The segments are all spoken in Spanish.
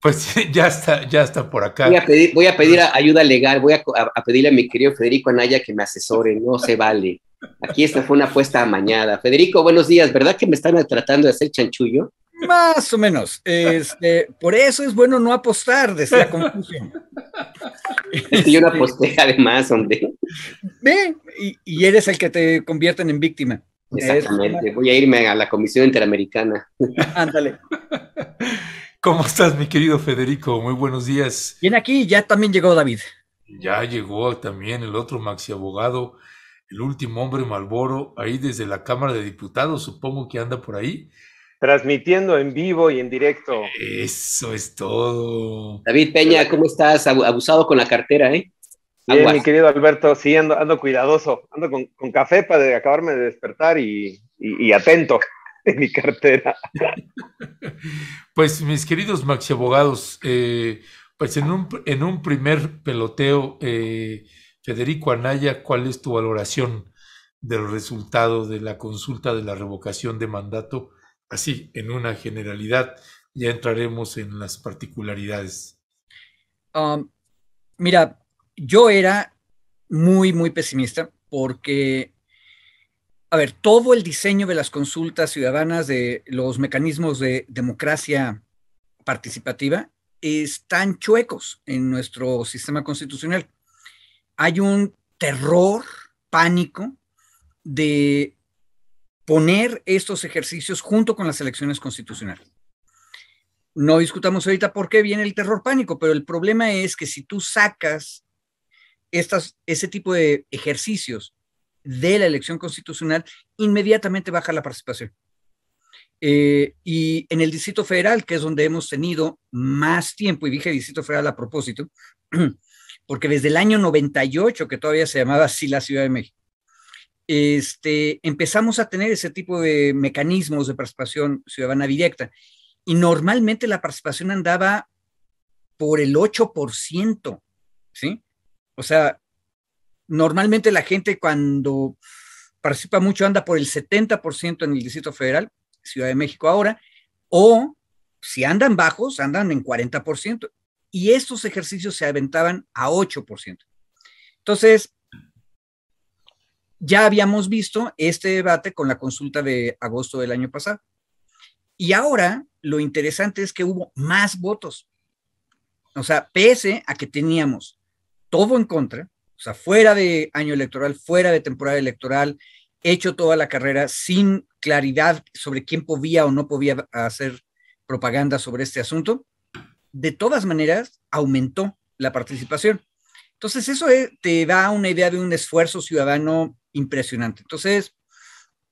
Pues sí, ya está por acá. Voy a pedir ayuda legal, voy a pedirle a mi querido Federico Anaya que me asesore, no se vale. Aquí esta fue una apuesta amañada. Federico, buenos días, ¿verdad que me están tratando de hacer chanchullo? Más o menos. Por eso es bueno no apostar, decía Confucio. Es que yo no aposté además, hombre. Ve, y eres el que te convierten en víctima. Exactamente, voy a irme a la Comisión Interamericana. Ándale. ¿Cómo estás, mi querido Federico? Muy buenos días. Bien, aquí ya también llegó David. Ya llegó también el otro maxi abogado, el último hombre Malboro, ahí desde la Cámara de Diputados, supongo que anda por ahí. Transmitiendo en vivo y en directo. Eso es todo. David Peña, ¿cómo estás? Abusado con la cartera, ¿eh? Bien, Aguas. mi querido Alberto, sí, ando cuidadoso, ando con café para acabarme de despertar y atento en mi cartera. Pues mis queridos maxi abogados, pues en un primer peloteo, Federico Anaya, ¿cuál es tu valoración del resultado de la consulta de la revocación de mandato? Así, en una generalidad, ya entraremos en las particularidades. Mira, yo era muy pesimista porque, a ver, todo el diseño de las consultas ciudadanas, de los mecanismos de democracia participativa, están chuecos en nuestro sistema constitucional. Hay un terror, pánico de poner estos ejercicios junto con las elecciones constitucionales. No discutamos ahorita por qué viene el terror pánico, pero el problema es que si tú sacas ese tipo de ejercicios de la elección constitucional, inmediatamente baja la participación. Y en el Distrito Federal, que es donde hemos tenido más tiempo, y dije Distrito Federal a propósito, porque desde el año 98, que todavía se llamaba así la Ciudad de México, empezamos a tener ese tipo de mecanismos de participación ciudadana directa, y normalmente la participación andaba por el 8%, ¿sí? O sea, normalmente la gente cuando participa mucho anda por el 70% en el Distrito Federal, Ciudad de México ahora, o si andan bajos, andan en 40%. Y estos ejercicios se aventaban a 8%. Entonces, ya habíamos visto este debate con la consulta de agosto del año pasado. Y ahora lo interesante es que hubo más votos. O sea, pese a que teníamos todo en contra, o sea, fuera de año electoral, fuera de temporada electoral, hecho toda la carrera sin claridad sobre quién podía o no podía hacer propaganda sobre este asunto, de todas maneras aumentó la participación. Entonces eso te da una idea de un esfuerzo ciudadano impresionante. Entonces,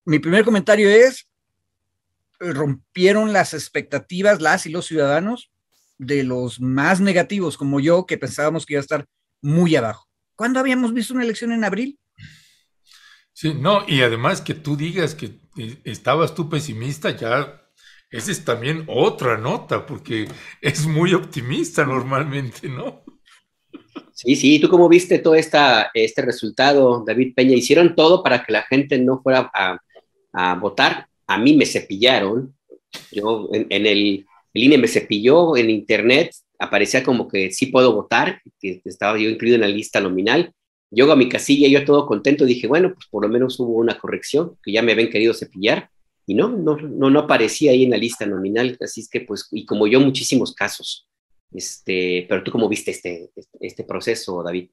mi primer comentario es, rompieron las expectativas las y los ciudadanos de los más negativos como yo, que pensábamos que iba a estar muy abajo. ¿Cuándo habíamos visto una elección en abril? Sí, no, y además que tú digas que estabas tú pesimista, ya esa es también otra nota, porque es muy optimista normalmente, ¿no? Sí, ¿tú cómo viste todo este resultado, David Peña? Hicieron todo para que la gente no fuera a votar. A mí me cepillaron. Yo en el INE me cepilló, en internet aparecía como que sí puedo votar, que estaba yo incluido en la lista nominal. Llego a mi casilla, yo todo contento, dije, bueno, pues por lo menos hubo una corrección, que ya me habían querido cepillar, y no aparecía ahí en la lista nominal, así es que pues, y como yo, muchísimos casos. Pero tú cómo viste este proceso, David.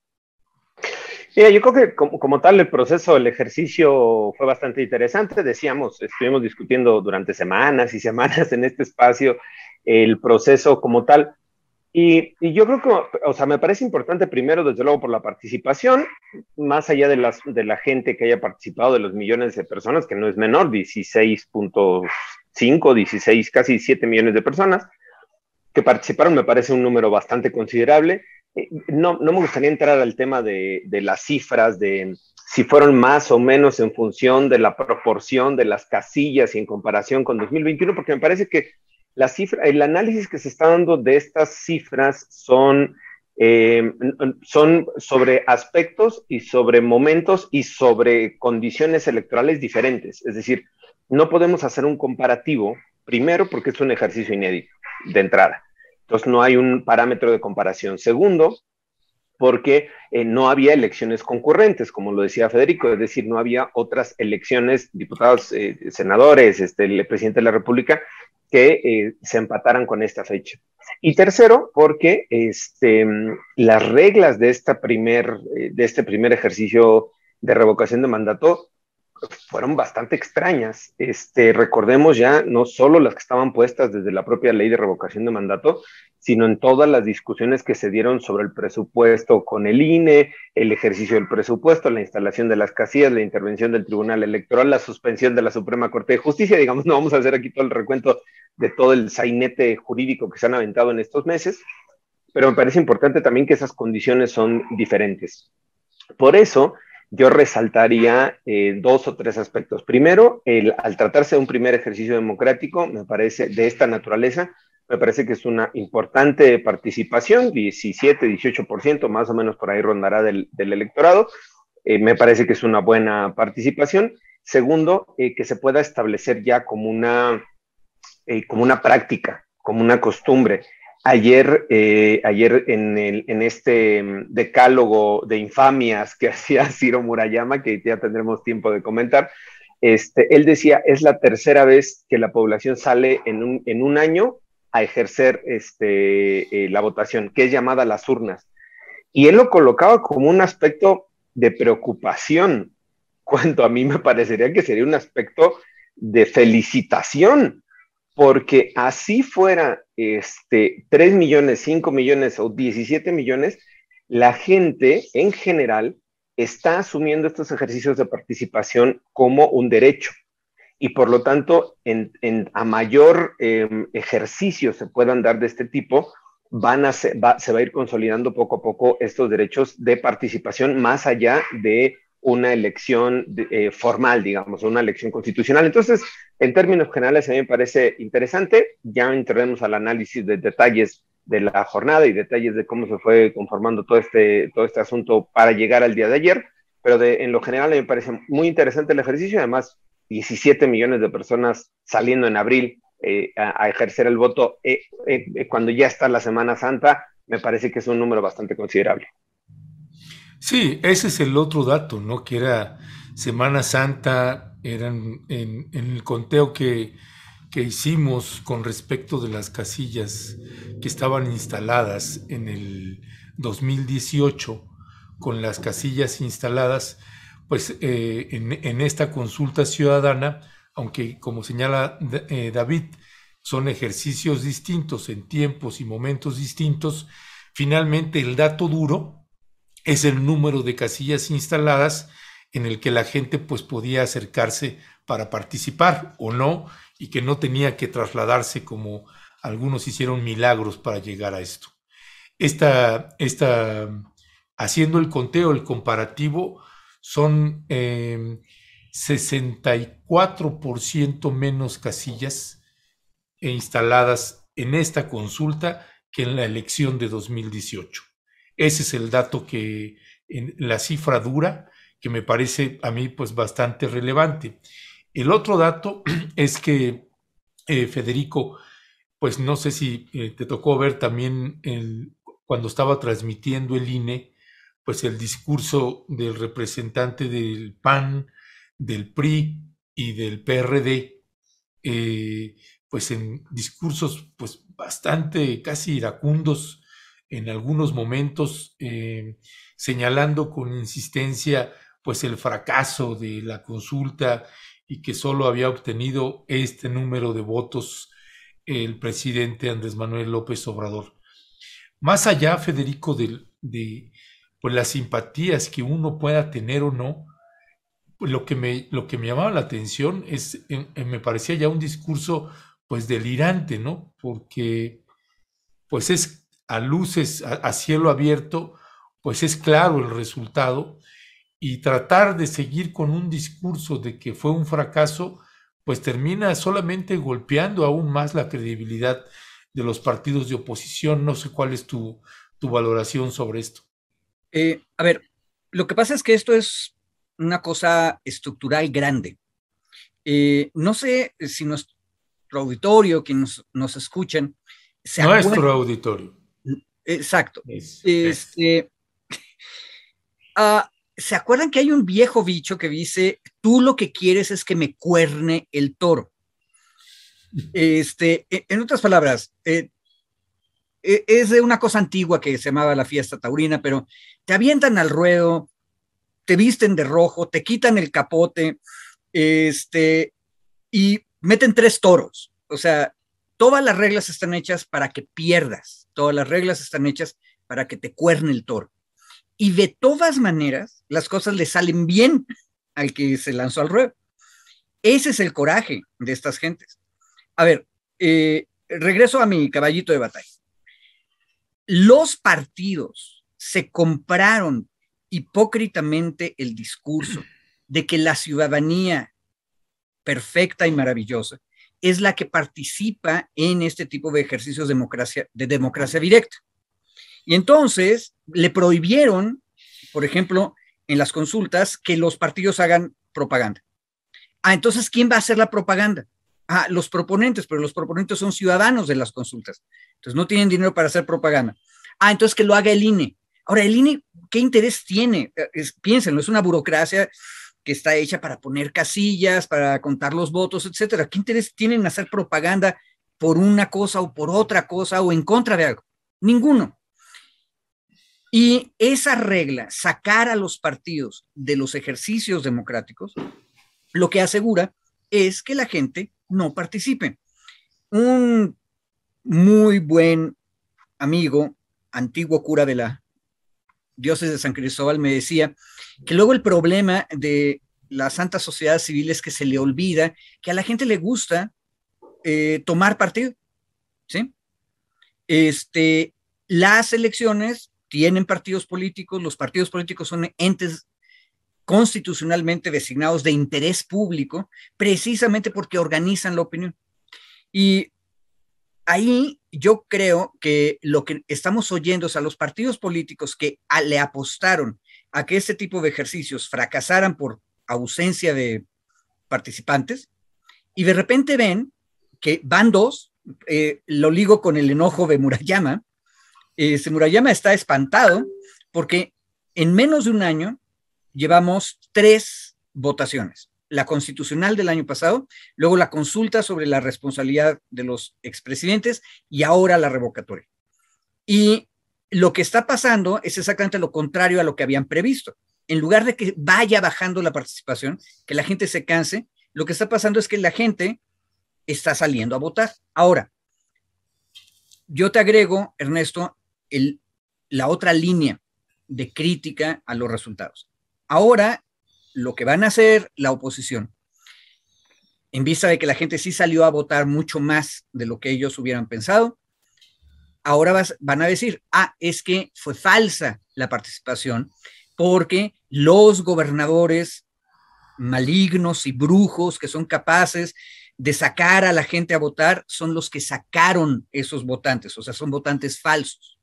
Mira, yo creo que como tal el proceso, el ejercicio fue bastante interesante. Decíamos, estuvimos discutiendo durante semanas y semanas en este espacio el proceso como tal. Y yo creo que, o sea, me parece importante primero, desde luego, por la participación, más allá de la gente que haya participado, de los millones de personas, que no es menor, 16.5, 16, casi 17 millones de personas que participaron, me parece un número bastante considerable. No me gustaría entrar al tema de las cifras, de si fueron más o menos en función de la proporción de las casillas y en comparación con 2021, porque me parece que la cifra, el análisis que se está dando de estas cifras son sobre aspectos y sobre momentos y sobre condiciones electorales diferentes. Es decir, no podemos hacer un comparativo, primero porque es un ejercicio inédito de entrada. Entonces no hay un parámetro de comparación. Segundo, porque no había elecciones concurrentes, como lo decía Federico, es decir, no había otras elecciones, diputados, senadores, el presidente de la República, que se empataran con esta fecha. Y tercero, porque las reglas de este primer ejercicio de revocación de mandato fueron bastante extrañas. Recordemos ya no solo las que estaban puestas desde la propia ley de revocación de mandato, sino en todas las discusiones que se dieron sobre el presupuesto con el INE, el ejercicio del presupuesto, la instalación de las casillas, la intervención del Tribunal Electoral, la suspensión de la Suprema Corte de Justicia. Digamos, no vamos a hacer aquí todo el recuento de todo el sainete jurídico que se han aventado en estos meses, pero me parece importante también que esas condiciones son diferentes. Por eso, yo resaltaría 2 o 3 aspectos. Primero, al tratarse de un primer ejercicio democrático, me parece, de esta naturaleza, me parece que es una importante participación, 17, 18%, más o menos por ahí rondará del electorado. Me parece que es una buena participación. Segundo, que se pueda establecer ya como una práctica, como una costumbre. Ayer en este decálogo de infamias que hacía Ciro Murayama, que ya tendremos tiempo de comentar, él decía, es la tercera vez que la población sale en un año a ejercer la votación, que es llamada las urnas. Y él lo colocaba como un aspecto de preocupación, cuando a mí me parecería que sería un aspecto de felicitación, porque así fuera 3 millones, 5 millones o 17 millones, la gente en general está asumiendo estos ejercicios de participación como un derecho. Y por lo tanto, a mayor ejercicio se puedan dar de este tipo, se va a ir consolidando poco a poco estos derechos de participación más allá de una elección formal, digamos, una elección constitucional. Entonces, en términos generales, a mí me parece interesante. Ya entraremos al análisis de detalles de la jornada y detalles de cómo se fue conformando todo este asunto para llegar al día de ayer, pero en lo general me parece muy interesante el ejercicio. Además, 17 millones de personas saliendo en abril a ejercer el voto cuando ya está la Semana Santa, me parece que es un número bastante considerable. Sí, ese es el otro dato, ¿no? Que era Semana Santa, eran en el conteo que hicimos con respecto de las casillas que estaban instaladas en el 2018, con las casillas instaladas, pues en esta consulta ciudadana, aunque como señala David, son ejercicios distintos en tiempos y momentos distintos, finalmente el dato duro es el número de casillas instaladas en el que la gente pues podía acercarse para participar o no, y que no tenía que trasladarse como algunos hicieron milagros para llegar a esto. Haciendo el conteo, el comparativo, son 64% menos casillas instaladas en esta consulta que en la elección de 2018. Ese es el dato la cifra dura, que me parece a mí pues bastante relevante. El otro dato es que, Federico, pues no sé si te tocó ver también cuando estaba transmitiendo el INE, pues el discurso del representante del PAN, del PRI y del PRD, pues en discursos pues bastante casi iracundos en algunos momentos, señalando con insistencia pues el fracaso de la consulta y que solo había obtenido este número de votos el presidente Andrés Manuel López Obrador. Más allá, Federico, de pues las simpatías que uno pueda tener o no, pues lo que me llamaba la atención me parecía ya un discurso pues delirante, ¿no? Porque pues es a luces, a cielo abierto, pues es claro el resultado, y tratar de seguir con un discurso de que fue un fracaso, pues termina solamente golpeando aún más la credibilidad de los partidos de oposición. No sé cuál es tu valoración sobre esto. A ver, lo que pasa es que esto es una cosa estructural grande. No sé si nuestro auditorio, quienes nos escuchan, Nuestro auditorio. Exacto. ¿Se acuerdan que hay un viejo dicho que dice, tú lo que quieres es que me cuerne el toro? En otras palabras, es de una cosa antigua que se llamaba la fiesta taurina, pero te avientan al ruedo, te visten de rojo, te quitan el capote, y meten 3 toros. O sea, todas las reglas están hechas para que pierdas, todas las reglas están hechas para que te cuerne el toro. Y de todas maneras, las cosas le salen bien al que se lanzó al ruedo. Ese es el coraje de estas gentes. A ver, regreso a mi caballito de batalla. Los partidos se compraron hipócritamente el discurso de que la ciudadanía perfecta y maravillosa es la que participa en este tipo de ejercicios de democracia directa. Y entonces le prohibieron, por ejemplo, en las consultas, que los partidos hagan propaganda. Entonces, ¿quién va a hacer la propaganda? Los proponentes, pero los proponentes son ciudadanos de las consultas. Entonces, no tienen dinero para hacer propaganda. Entonces que lo haga el INE. Ahora, el INE, ¿qué interés tiene? Piénsenlo, es una burocracia que está hecha para poner casillas, para contar los votos, etcétera. ¿Qué interés tienen en hacer propaganda por una cosa o por otra cosa o en contra de algo? Ninguno. Y esa regla, sacar a los partidos de los ejercicios democráticos, lo que asegura es que la gente no participe. Un muy buen amigo, antiguo cura de la diócesis de San Cristóbal, me decía que luego el problema de la Santa Sociedad Civil es que se le olvida que a la gente le gusta tomar partido, ¿sí? Las elecciones tienen partidos políticos, los partidos políticos son entes constitucionalmente designados de interés público, precisamente porque organizan la opinión. Y ahí yo creo que lo que estamos oyendo es a los partidos políticos que le apostaron a que este tipo de ejercicios fracasaran por ausencia de participantes, y de repente ven que van 2, lo ligo con el enojo de Murayama. Murayama está espantado porque en menos de un año llevamos 3 votaciones. La constitucional del año pasado, luego la consulta sobre la responsabilidad de los expresidentes y ahora la revocatoria. Y lo que está pasando es exactamente lo contrario a lo que habían previsto. En lugar de que vaya bajando la participación, que la gente se canse, lo que está pasando es que la gente está saliendo a votar. Ahora, yo te agrego, Ernesto, la otra línea de crítica a los resultados. Ahora, lo que van a hacer la oposición, en vista de que la gente sí salió a votar mucho más de lo que ellos hubieran pensado, ahora van a decir, es que fue falsa la participación porque los gobernadores malignos y brujos que son capaces de sacar a la gente a votar son los que sacaron esos votantes, o sea, son votantes falsos,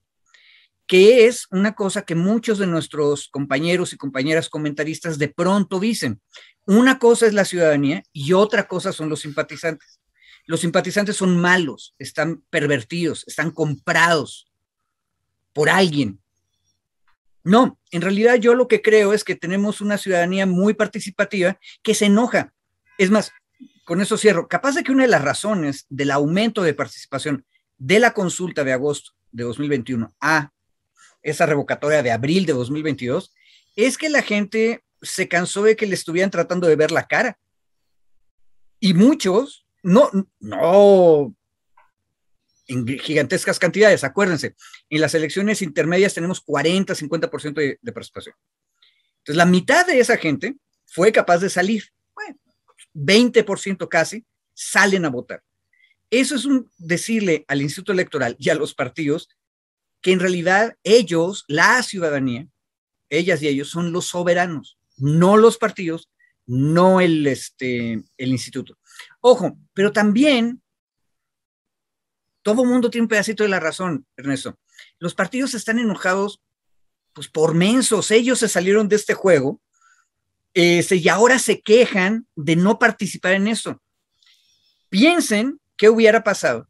que es una cosa que muchos de nuestros compañeros y compañeras comentaristas de pronto dicen. Una cosa es la ciudadanía y otra cosa son los simpatizantes. Los simpatizantes son malos, están pervertidos, están comprados por alguien. No, en realidad yo lo que creo es que tenemos una ciudadanía muy participativa que se enoja. Es más, con eso cierro, capaz de que una de las razones del aumento de participación de la consulta de agosto de 2021 a esa revocatoria de abril de 2022 es que la gente se cansó de que le estuvieran tratando de ver la cara. Y muchos, no en gigantescas cantidades, acuérdense, en las elecciones intermedias tenemos 40, 50% de participación. Entonces, la mitad de esa gente fue capaz de salir. Bueno, 20% casi salen a votar. Eso es decirle al Instituto Electoral y a los partidos que en realidad ellos, la ciudadanía, ellas y ellos son los soberanos, no los partidos, no el instituto. Ojo, pero también todo el mundo tiene un pedacito de la razón, Ernesto. Los partidos están enojados pues por mensos, ellos se salieron de este juego y ahora se quejan de no participar en esto. Piensen qué hubiera pasado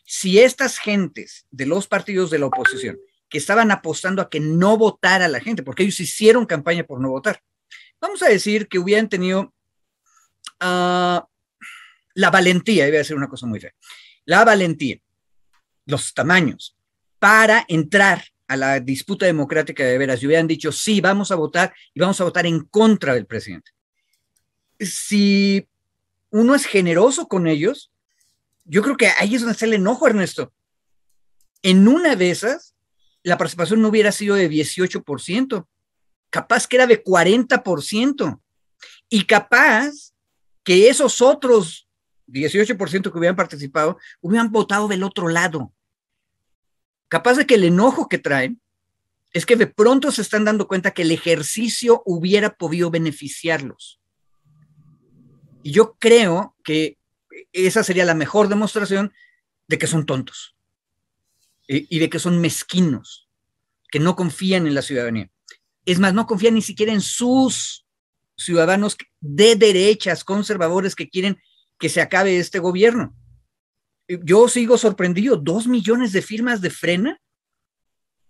Si estas gentes de los partidos de la oposición que estaban apostando a que no votara la gente, porque ellos hicieron campaña por no votar, vamos a decir que hubieran tenido la valentía, iba a decir una cosa muy fea, la valentía, los tamaños, para entrar a la disputa democrática de veras y hubieran dicho, sí, vamos a votar y vamos a votar en contra del presidente. Si uno es generoso con ellos, yo creo que ahí es donde está el enojo, Ernesto. En una de esas, la participación no hubiera sido de 18%, capaz que era de 40%, y capaz que esos otros 18% que hubieran participado hubieran votado del otro lado. Capaz de que el enojo que traen es que de pronto se están dando cuenta que el ejercicio hubiera podido beneficiarlos. Y yo creo que esa sería la mejor demostración de que son tontos y de que son mezquinos, que no confían en la ciudadanía. Es más, no confían ni siquiera en sus ciudadanos de derechas, conservadores, que quieren que se acabe este gobierno. Yo sigo sorprendido, 2 millones de firmas de Frena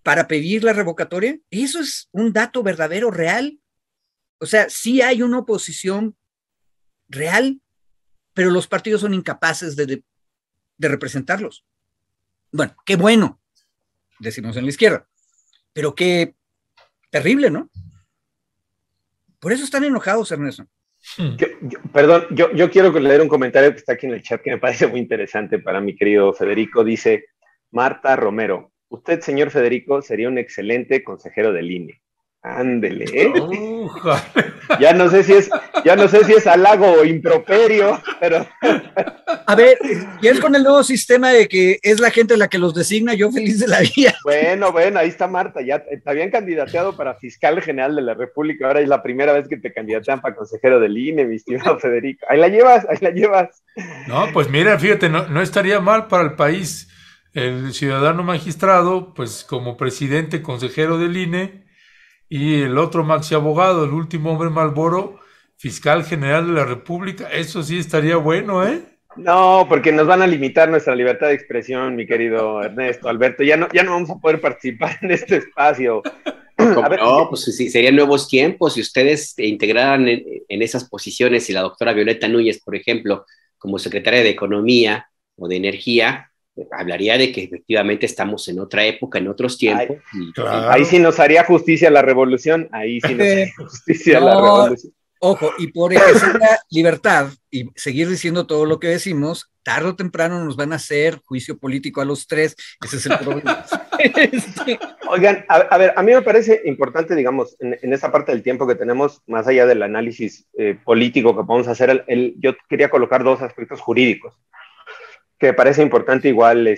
para pedir la revocatoria. Eso es un dato verdadero, real. O sea, sí hay una oposición real, pero los partidos son incapaces de representarlos. Bueno, qué bueno, decimos en la izquierda, pero qué terrible, ¿no? Por eso están enojados, Ernesto. Perdón, yo quiero leer un comentario que está aquí en el chat que me parece muy interesante para mi querido Federico. Dice Marta Romero: usted, señor Federico, sería un excelente consejero del INE. Ándele, ¿eh? Ya no sé si es halago o improperio, pero... A ver, y es con el nuevo sistema de que es la gente la que los designa, yo feliz de la vida. Bueno, ahí está Marta, ya te habían candidateado para fiscal general de la República, ahora es la primera vez que te candidatean para consejero del INE, mi estimado Federico. Ahí la llevas. No, pues mira, fíjate, no estaría mal para el país el ciudadano magistrado, pues como presidente, consejero del INE, y el otro maxi abogado, el último hombre Malboro, fiscal general de la República. Eso sí estaría bueno, ¿eh? No, porque nos van a limitar nuestra libertad de expresión, mi querido Ernesto, Alberto. Ya no vamos a poder participar en este espacio. No, pues sí, serían nuevos tiempos si ustedes integraran en esas posiciones, y la doctora Violeta Núñez, por ejemplo, como secretaria de Economía o de Energía, hablaría de que efectivamente estamos en otra época, en otros tiempos. Claro. Ahí sí nos haría justicia la revolución, la revolución. Ojo, y por ejercer la libertad y seguir diciendo todo lo que decimos, tarde o temprano nos van a hacer juicio político a los tres. Ese es el problema. Oigan, a ver, a mí me parece importante, digamos, en esta parte del tiempo que tenemos, más allá del análisis político que podemos hacer, yo quería colocar 2 aspectos jurídicos que me parece importante igual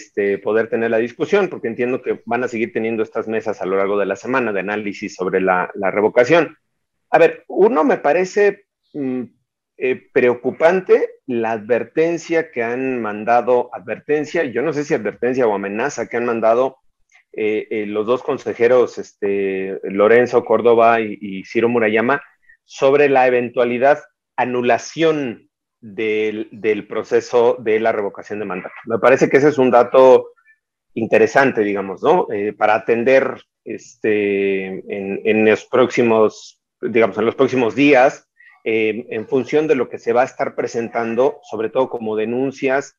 poder tener la discusión, porque entiendo que van a seguir teniendo estas mesas a lo largo de la semana de análisis sobre la revocación. A ver, uno, me parece preocupante la advertencia que han mandado, yo no sé si advertencia o amenaza que han mandado los 2 consejeros, Lorenzo Córdoba y Ciro Murayama, sobre la eventualidad anulación del proceso de la revocación de mandato. Me parece que ese es un dato interesante, digamos, ¿no? Para atender en los próximos días, en función de lo que se va a estar presentando, sobre todo como denuncias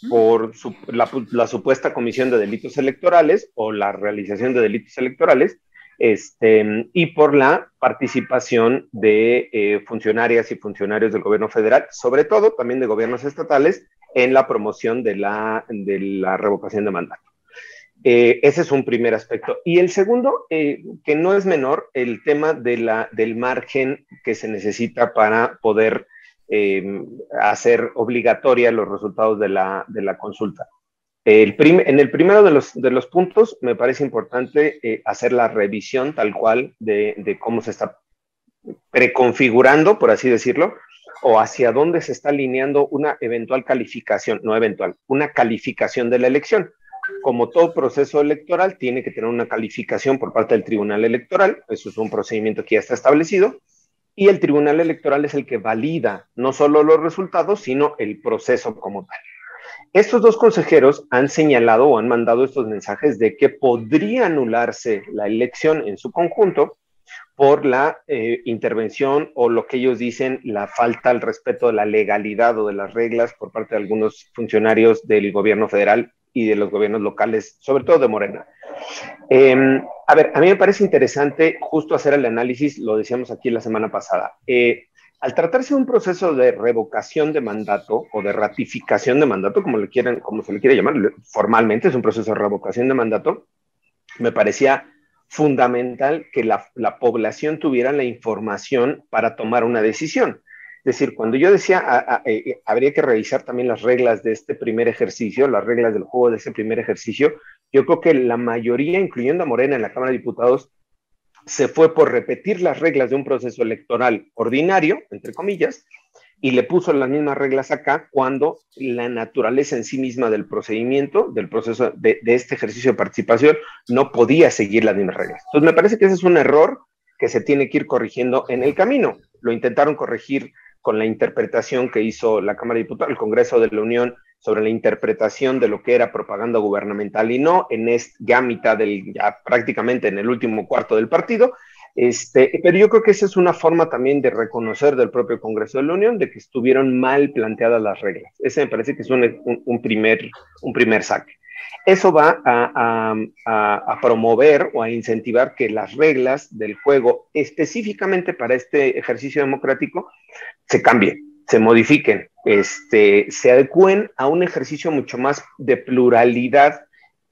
por la supuesta comisión de delitos electorales o la realización de delitos electorales, y por la participación de funcionarias y funcionarios del gobierno federal, sobre todo también de gobiernos estatales, en la promoción de la revocación de mandato. Ese es un primer aspecto. Y el segundo, que no es menor, el tema del margen que se necesita para poder hacer obligatoria los resultados de la consulta. En el primero de los puntos, me parece importante hacer la revisión tal cual de cómo se está preconfigurando, por así decirlo, o hacia dónde se está alineando una eventual calificación, una calificación de la elección. Como todo proceso electoral, tiene que tener una calificación por parte del Tribunal Electoral, eso es un procedimiento que ya está establecido, y el Tribunal Electoral es el que valida no solo los resultados, sino el proceso como tal. Estos dos consejeros han señalado o han mandado estos mensajes de que podría anularse la elección en su conjunto por la intervención o lo que ellos dicen, la falta al respeto de la legalidad o de las reglas por parte de algunos funcionarios del gobierno federal y de los gobiernos locales, sobre todo de Morena. A ver, a mí me parece interesante justo hacer el análisis, lo decíamos aquí la semana pasada. Al tratarse de un proceso de revocación de mandato o de ratificación de mandato, como se le quiere llamar, formalmente es un proceso de revocación de mandato, me parecía fundamental que la población tuviera la información para tomar una decisión. Es decir, cuando yo decía habría que revisar también las reglas de este primer ejercicio, las reglas del juego de ese primer ejercicio, yo creo que la mayoría, incluyendo a Morena en la Cámara de Diputados, se fue por repetir las reglas de un proceso electoral ordinario, entre comillas, y le puso las mismas reglas acá cuando la naturaleza en sí misma del procedimiento, del proceso de este ejercicio de participación, no podía seguir las mismas reglas. Entonces me parece que ese es un error que se tiene que ir corrigiendo en el camino. Lo intentaron corregir con la interpretación que hizo la Cámara de Diputados, el Congreso de la Unión, sobre la interpretación de lo que era propaganda gubernamental y no, ya mitad ya prácticamente en el último cuarto del partido. Pero yo creo que esa es una forma también de reconocer del propio Congreso de la Unión de que estuvieron mal planteadas las reglas. Ese me parece que es un primer saque. Eso va a promover o a incentivar que las reglas del juego, específicamente para este ejercicio democrático, se cambien, se modifiquen, se adecúen a un ejercicio mucho más de pluralidad,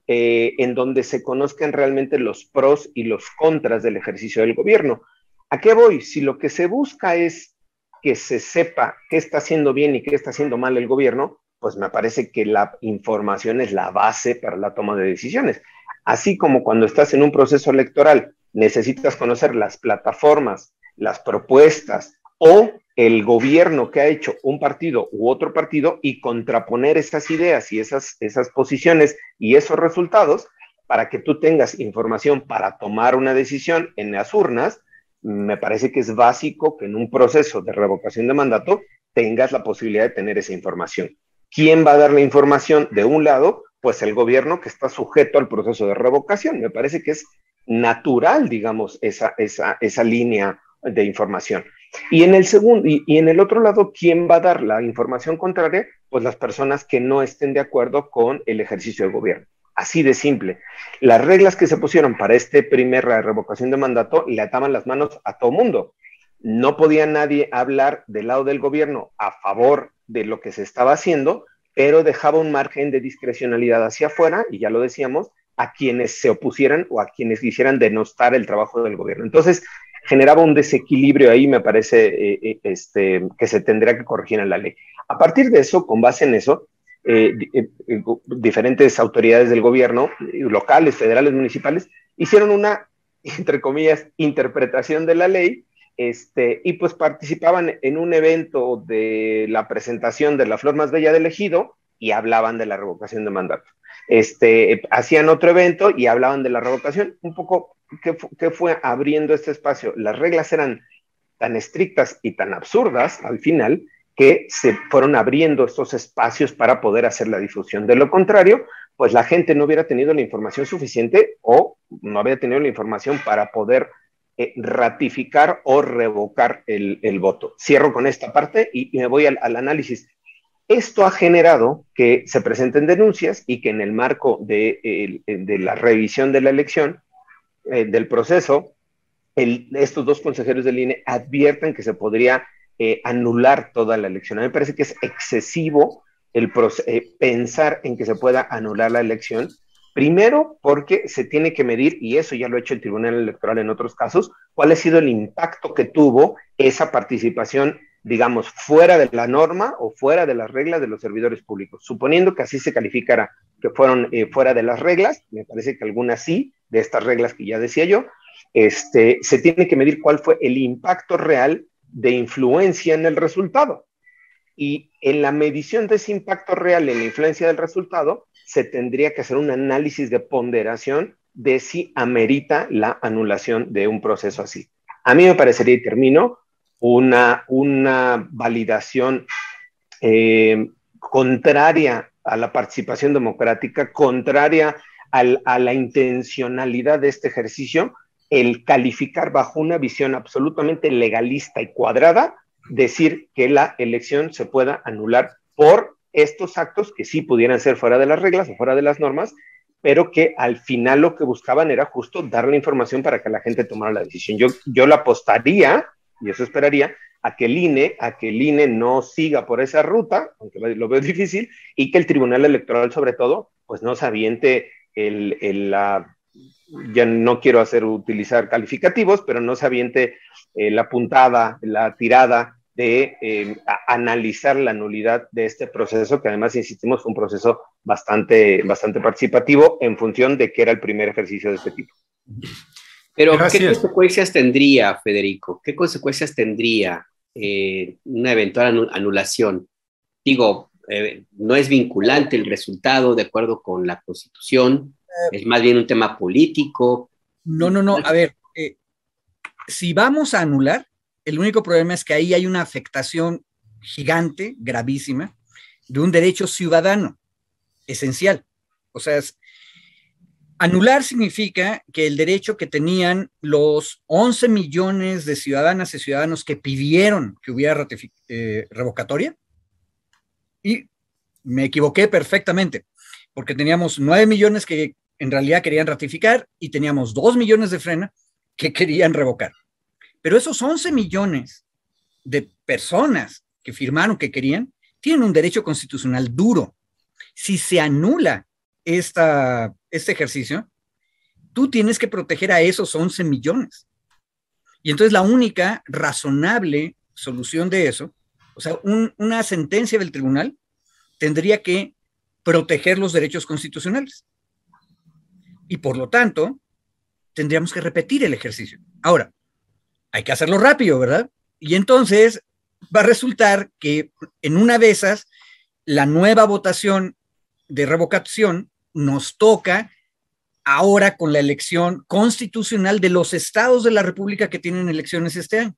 en donde se conozcan realmente los pros y los contras del ejercicio del gobierno. ¿A qué voy? Si lo que se busca es que se sepa qué está haciendo bien y qué está haciendo mal el gobierno, pues me parece que la información es la base para la toma de decisiones. Así como cuando estás en un proceso electoral, necesitas conocer las plataformas, las propuestas o el gobierno que ha hecho un partido u otro partido y contraponer esas ideas y esas posiciones y esos resultados para que tú tengas información para tomar una decisión en las urnas. Me parece que es básico que en un proceso de revocación de mandato tengas la posibilidad de tener esa información. ¿Quién va a dar la información? De un lado, pues el gobierno que está sujeto al proceso de revocación. Me parece que es natural, digamos, esa línea de información. Y en el otro lado, ¿quién va a dar la información contraria? Pues las personas que no estén de acuerdo con el ejercicio de gobierno. Así de simple. Las reglas que se pusieron para primera revocación de mandato le ataban las manos a todo mundo. No podía nadie hablar del lado del gobierno a favor de lo que se estaba haciendo, pero dejaba un margen de discrecionalidad hacia afuera, y ya lo decíamos, a quienes se opusieran o a quienes quisieran denostar el trabajo del gobierno. Entonces, generaba un desequilibrio ahí, me parece, que se tendría que corregir en la ley. A partir de eso, con base en eso, diferentes autoridades del gobierno, locales, federales, municipales, hicieron una, entre comillas, interpretación de la ley, y pues participaban en un evento de la presentación de la flor más bella del ejido y hablaban de la revocación de mandato. Hacían otro evento y hablaban de la revocación, un poco que fue abriendo este espacio. Las reglas eran tan estrictas y tan absurdas al final que se fueron abriendo estos espacios para poder hacer la difusión. De lo contrario, pues la gente no hubiera tenido la información suficiente o no había tenido la información para poder ratificar o revocar el voto. Cierro con esta parte y me voy al análisis. Esto ha generado que se presenten denuncias y que en el marco de la revisión de la elección, del proceso, estos dos consejeros del INE advierten que se podría anular toda la elección. A mí me parece que es excesivo pensar en que se pueda anular la elección. Primero, porque se tiene que medir, y eso ya lo ha hecho el Tribunal Electoral en otros casos, cuál ha sido el impacto que tuvo esa participación, digamos, fuera de la norma o fuera de las reglas de los servidores públicos. Suponiendo que así se calificara, que fueron fuera de las reglas, me parece que algunas sí, de estas reglas que ya decía yo, se tiene que medir cuál fue el impacto real de influencia en el resultado. Y en la medición de ese impacto real en la influencia del resultado, se tendría que hacer un análisis de ponderación de si amerita la anulación de un proceso así. A mí me parecería, y termino, una validación contraria a la participación democrática, contraria a la intencionalidad de este ejercicio, el calificar bajo una visión absolutamente legalista y cuadrada, decir que la elección se pueda anular por estos actos que sí pudieran ser fuera de las reglas o fuera de las normas, pero que al final lo que buscaban era justo dar la información para que la gente tomara la decisión. Yo la apostaría, y eso esperaría, a que el INE no siga por esa ruta, aunque lo veo difícil, y que el Tribunal Electoral, sobre todo, pues no se aviente ya no quiero utilizar calificativos, pero no se aviente la puntada, la tirada de analizar la nulidad de este proceso, que además, insistimos, fue un proceso bastante participativo en función de que era el primer ejercicio de este tipo. Pero, gracias. ¿Qué consecuencias tendría, Federico? ¿Qué consecuencias tendría una eventual anulación? Digo, no es vinculante el resultado de acuerdo con la Constitución, es más bien un tema político. No, a ver, si vamos a anular, el único problema es que ahí hay una afectación gigante, gravísima, de un derecho ciudadano esencial. O sea, anular significa que el derecho que tenían los 11 millones de ciudadanas y ciudadanos que pidieron que hubiera revocatoria, y me equivoqué perfectamente, porque teníamos 9 millones que en realidad querían ratificar y teníamos 2 millones de frena que querían revocar. Pero esos 11 millones de personas que firmaron que querían, tienen un derecho constitucional duro. Si se anula este ejercicio, tú tienes que proteger a esos 11 millones. Y entonces la única razonable solución de eso, o sea, una sentencia del tribunal tendría que proteger los derechos constitucionales. Y por lo tanto, tendríamos que repetir el ejercicio. Ahora, hay que hacerlo rápido, ¿verdad? Y entonces va a resultar que en una de esas, la nueva votación de revocación nos toca ahora con la elección constitucional de los estados de la República que tienen elecciones este año.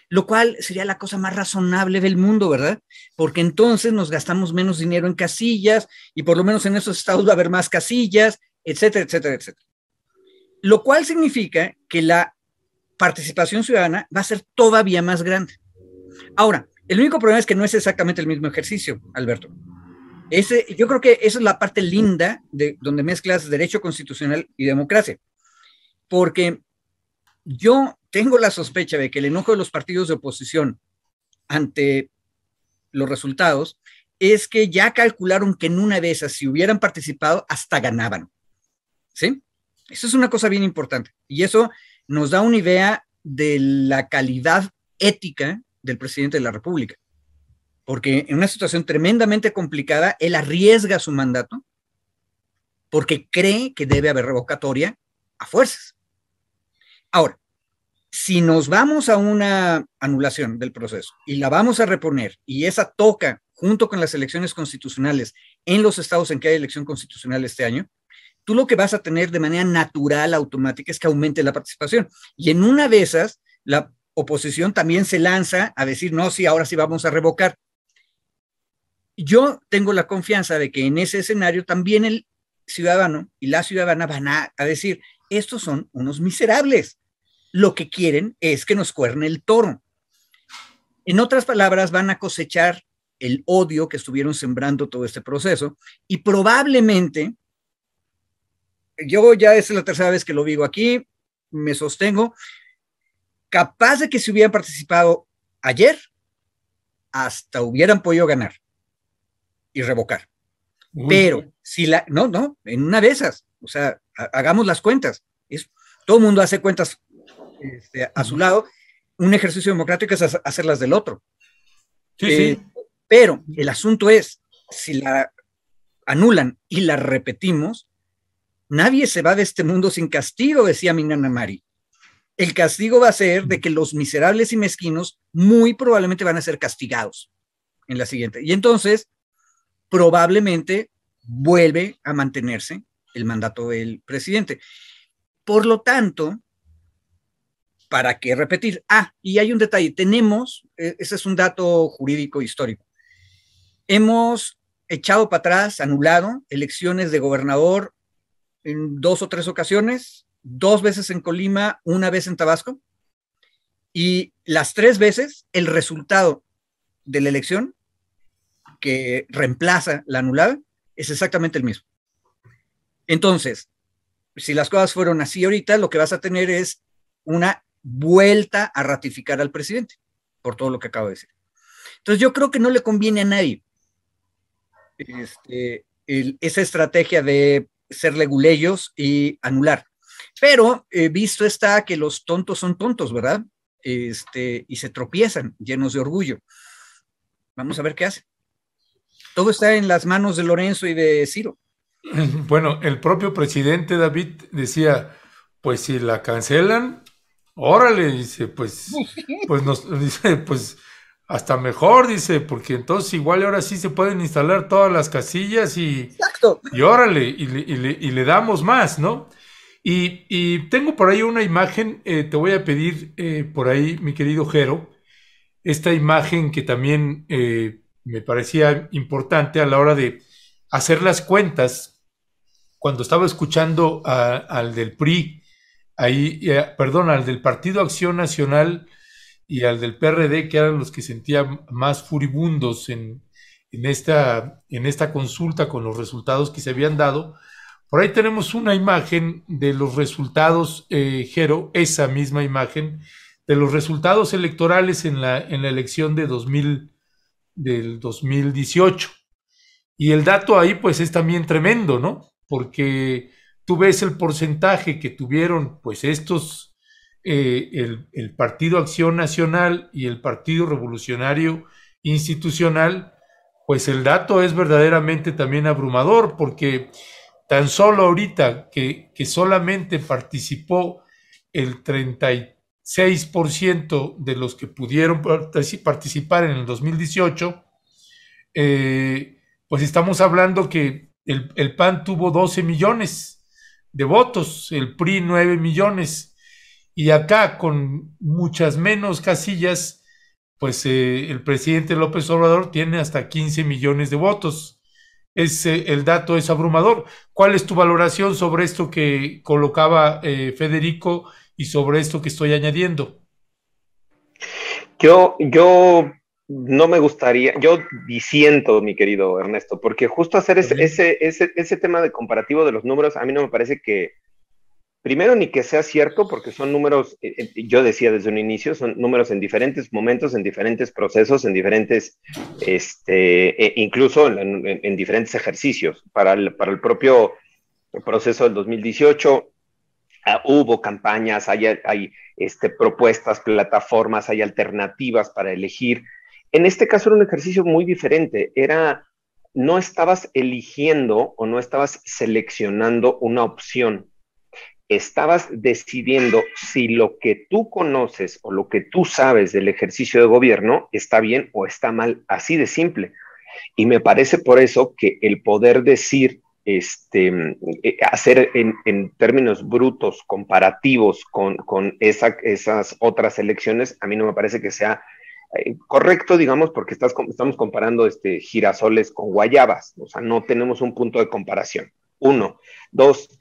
Lo cual sería la cosa más razonable del mundo, ¿verdad? Porque entonces nos gastamos menos dinero en casillas y por lo menos en esos estados va a haber más casillas, etcétera, etcétera, etcétera. Lo cual significa que la participación ciudadana va a ser todavía más grande. Ahora, el único problema es que no es exactamente el mismo ejercicio, Alberto. Yo creo que esa es la parte linda de donde mezclas derecho constitucional y democracia. Porque yo tengo la sospecha de que el enojo de los partidos de oposición ante los resultados es que ya calcularon que en una de esas, si hubieran participado, hasta ganaban. ¿Sí? Eso es una cosa bien importante. Y eso nos da una idea de la calidad ética del presidente de la República. Porque en una situación tremendamente complicada, él arriesga su mandato porque cree que debe haber revocatoria a fuerzas. Ahora, si nos vamos a una anulación del proceso y la vamos a reponer y esa toca junto con las elecciones constitucionales en los estados en que hay elección constitucional este año, tú lo que vas a tener de manera natural, automática, es que aumente la participación. Y en una de esas, la oposición también se lanza a decir, no, sí, ahora sí vamos a revocar. Yo tengo la confianza de que en ese escenario también el ciudadano y la ciudadana van a decir, estos son unos miserables. Lo que quieren es que nos cuerne el toro. En otras palabras, van a cosechar el odio que estuvieron sembrando todo este proceso y probablemente, yo ya es la tercera vez que lo digo aquí, me sostengo, capaz de que si hubieran participado ayer, hasta hubieran podido ganar y revocar. Pero si en una de esas, o sea, hagamos las cuentas. Todo el mundo hace cuentas a su lado. Un ejercicio democrático es hacerlas del otro. Sí. Pero el asunto es, si la anulan y la repetimos, nadie se va de este mundo sin castigo, decía mi nana Mari. El castigo va a ser de que los miserables y mezquinos muy probablemente van a ser castigados en la siguiente. Y entonces, probablemente vuelve a mantenerse el mandato del presidente. Por lo tanto, ¿para qué repetir? Y hay un detalle, ese es un dato jurídico histórico. Hemos echado para atrás, anulado elecciones de gobernador en 2 o 3 ocasiones, 2 veces en Colima, 1 vez en Tabasco, y las 3 veces el resultado de la elección que reemplaza la anulada es exactamente el mismo. Entonces, si las cosas fueron así ahorita, lo que vas a tener es una vuelta a ratificar al presidente, por todo lo que acabo de decir. Entonces yo creo que no le conviene a nadie esa estrategia de ser leguleyos y anular. Pero visto está que los tontos son tontos, ¿verdad? Y se tropiezan llenos de orgullo. Vamos a ver qué hace. Todo está en las manos de Lorenzo y de Ciro. Bueno, el propio presidente David decía, pues si la cancelan, órale, dice, pues dice, pues hasta mejor, dice, porque entonces igual ahora sí se pueden instalar todas las casillas y órale, y le damos más, ¿no? Y tengo por ahí una imagen, te voy a pedir por ahí, mi querido Jero, esta imagen que también me parecía importante a la hora de hacer las cuentas, cuando estaba escuchando al del PRI, al del Partido Acción Nacional y al del PRD, que eran los que sentían más furibundos en esta consulta con los resultados que se habían dado. Por ahí tenemos una imagen de los resultados, Jero, esa misma imagen, de los resultados electorales en la elección del 2018. Y el dato ahí pues es también tremendo, ¿no? Porque tú ves el porcentaje que tuvieron pues estos, el Partido Acción Nacional y el Partido Revolucionario Institucional, pues el dato es verdaderamente también abrumador, porque tan solo ahorita que solamente participó el 36% de los que pudieron participar en el 2018, pues estamos hablando que el PAN tuvo 12 millones de votos, el PRI 9 millones, y acá con muchas menos casillas, pues el presidente López Obrador tiene hasta 15 millones de votos. El dato es abrumador. ¿Cuál es tu valoración sobre esto que colocaba Federico y sobre esto que estoy añadiendo? Yo no me gustaría, yo disiento, mi querido Ernesto, porque justo hacer ese tema de comparativo de los números, a mí no me parece que, primero, ni que sea cierto, porque son números, yo decía desde un inicio, son números en diferentes momentos, en diferentes procesos, en diferentes, incluso en diferentes ejercicios. Para el propio proceso del 2018, hubo campañas, hay propuestas, plataformas, hay alternativas para elegir. En este caso era un ejercicio muy diferente, no estabas eligiendo o no estabas seleccionando una opción, estabas decidiendo si lo que tú conoces o lo que tú sabes del ejercicio de gobierno está bien o está mal, así de simple. Y me parece por eso que el poder decir, hacer en términos brutos, comparativos con esas otras elecciones, a mí no me parece que sea correcto, digamos, porque estamos comparando girasoles con guayabas, o sea, no tenemos un punto de comparación. 1. 2,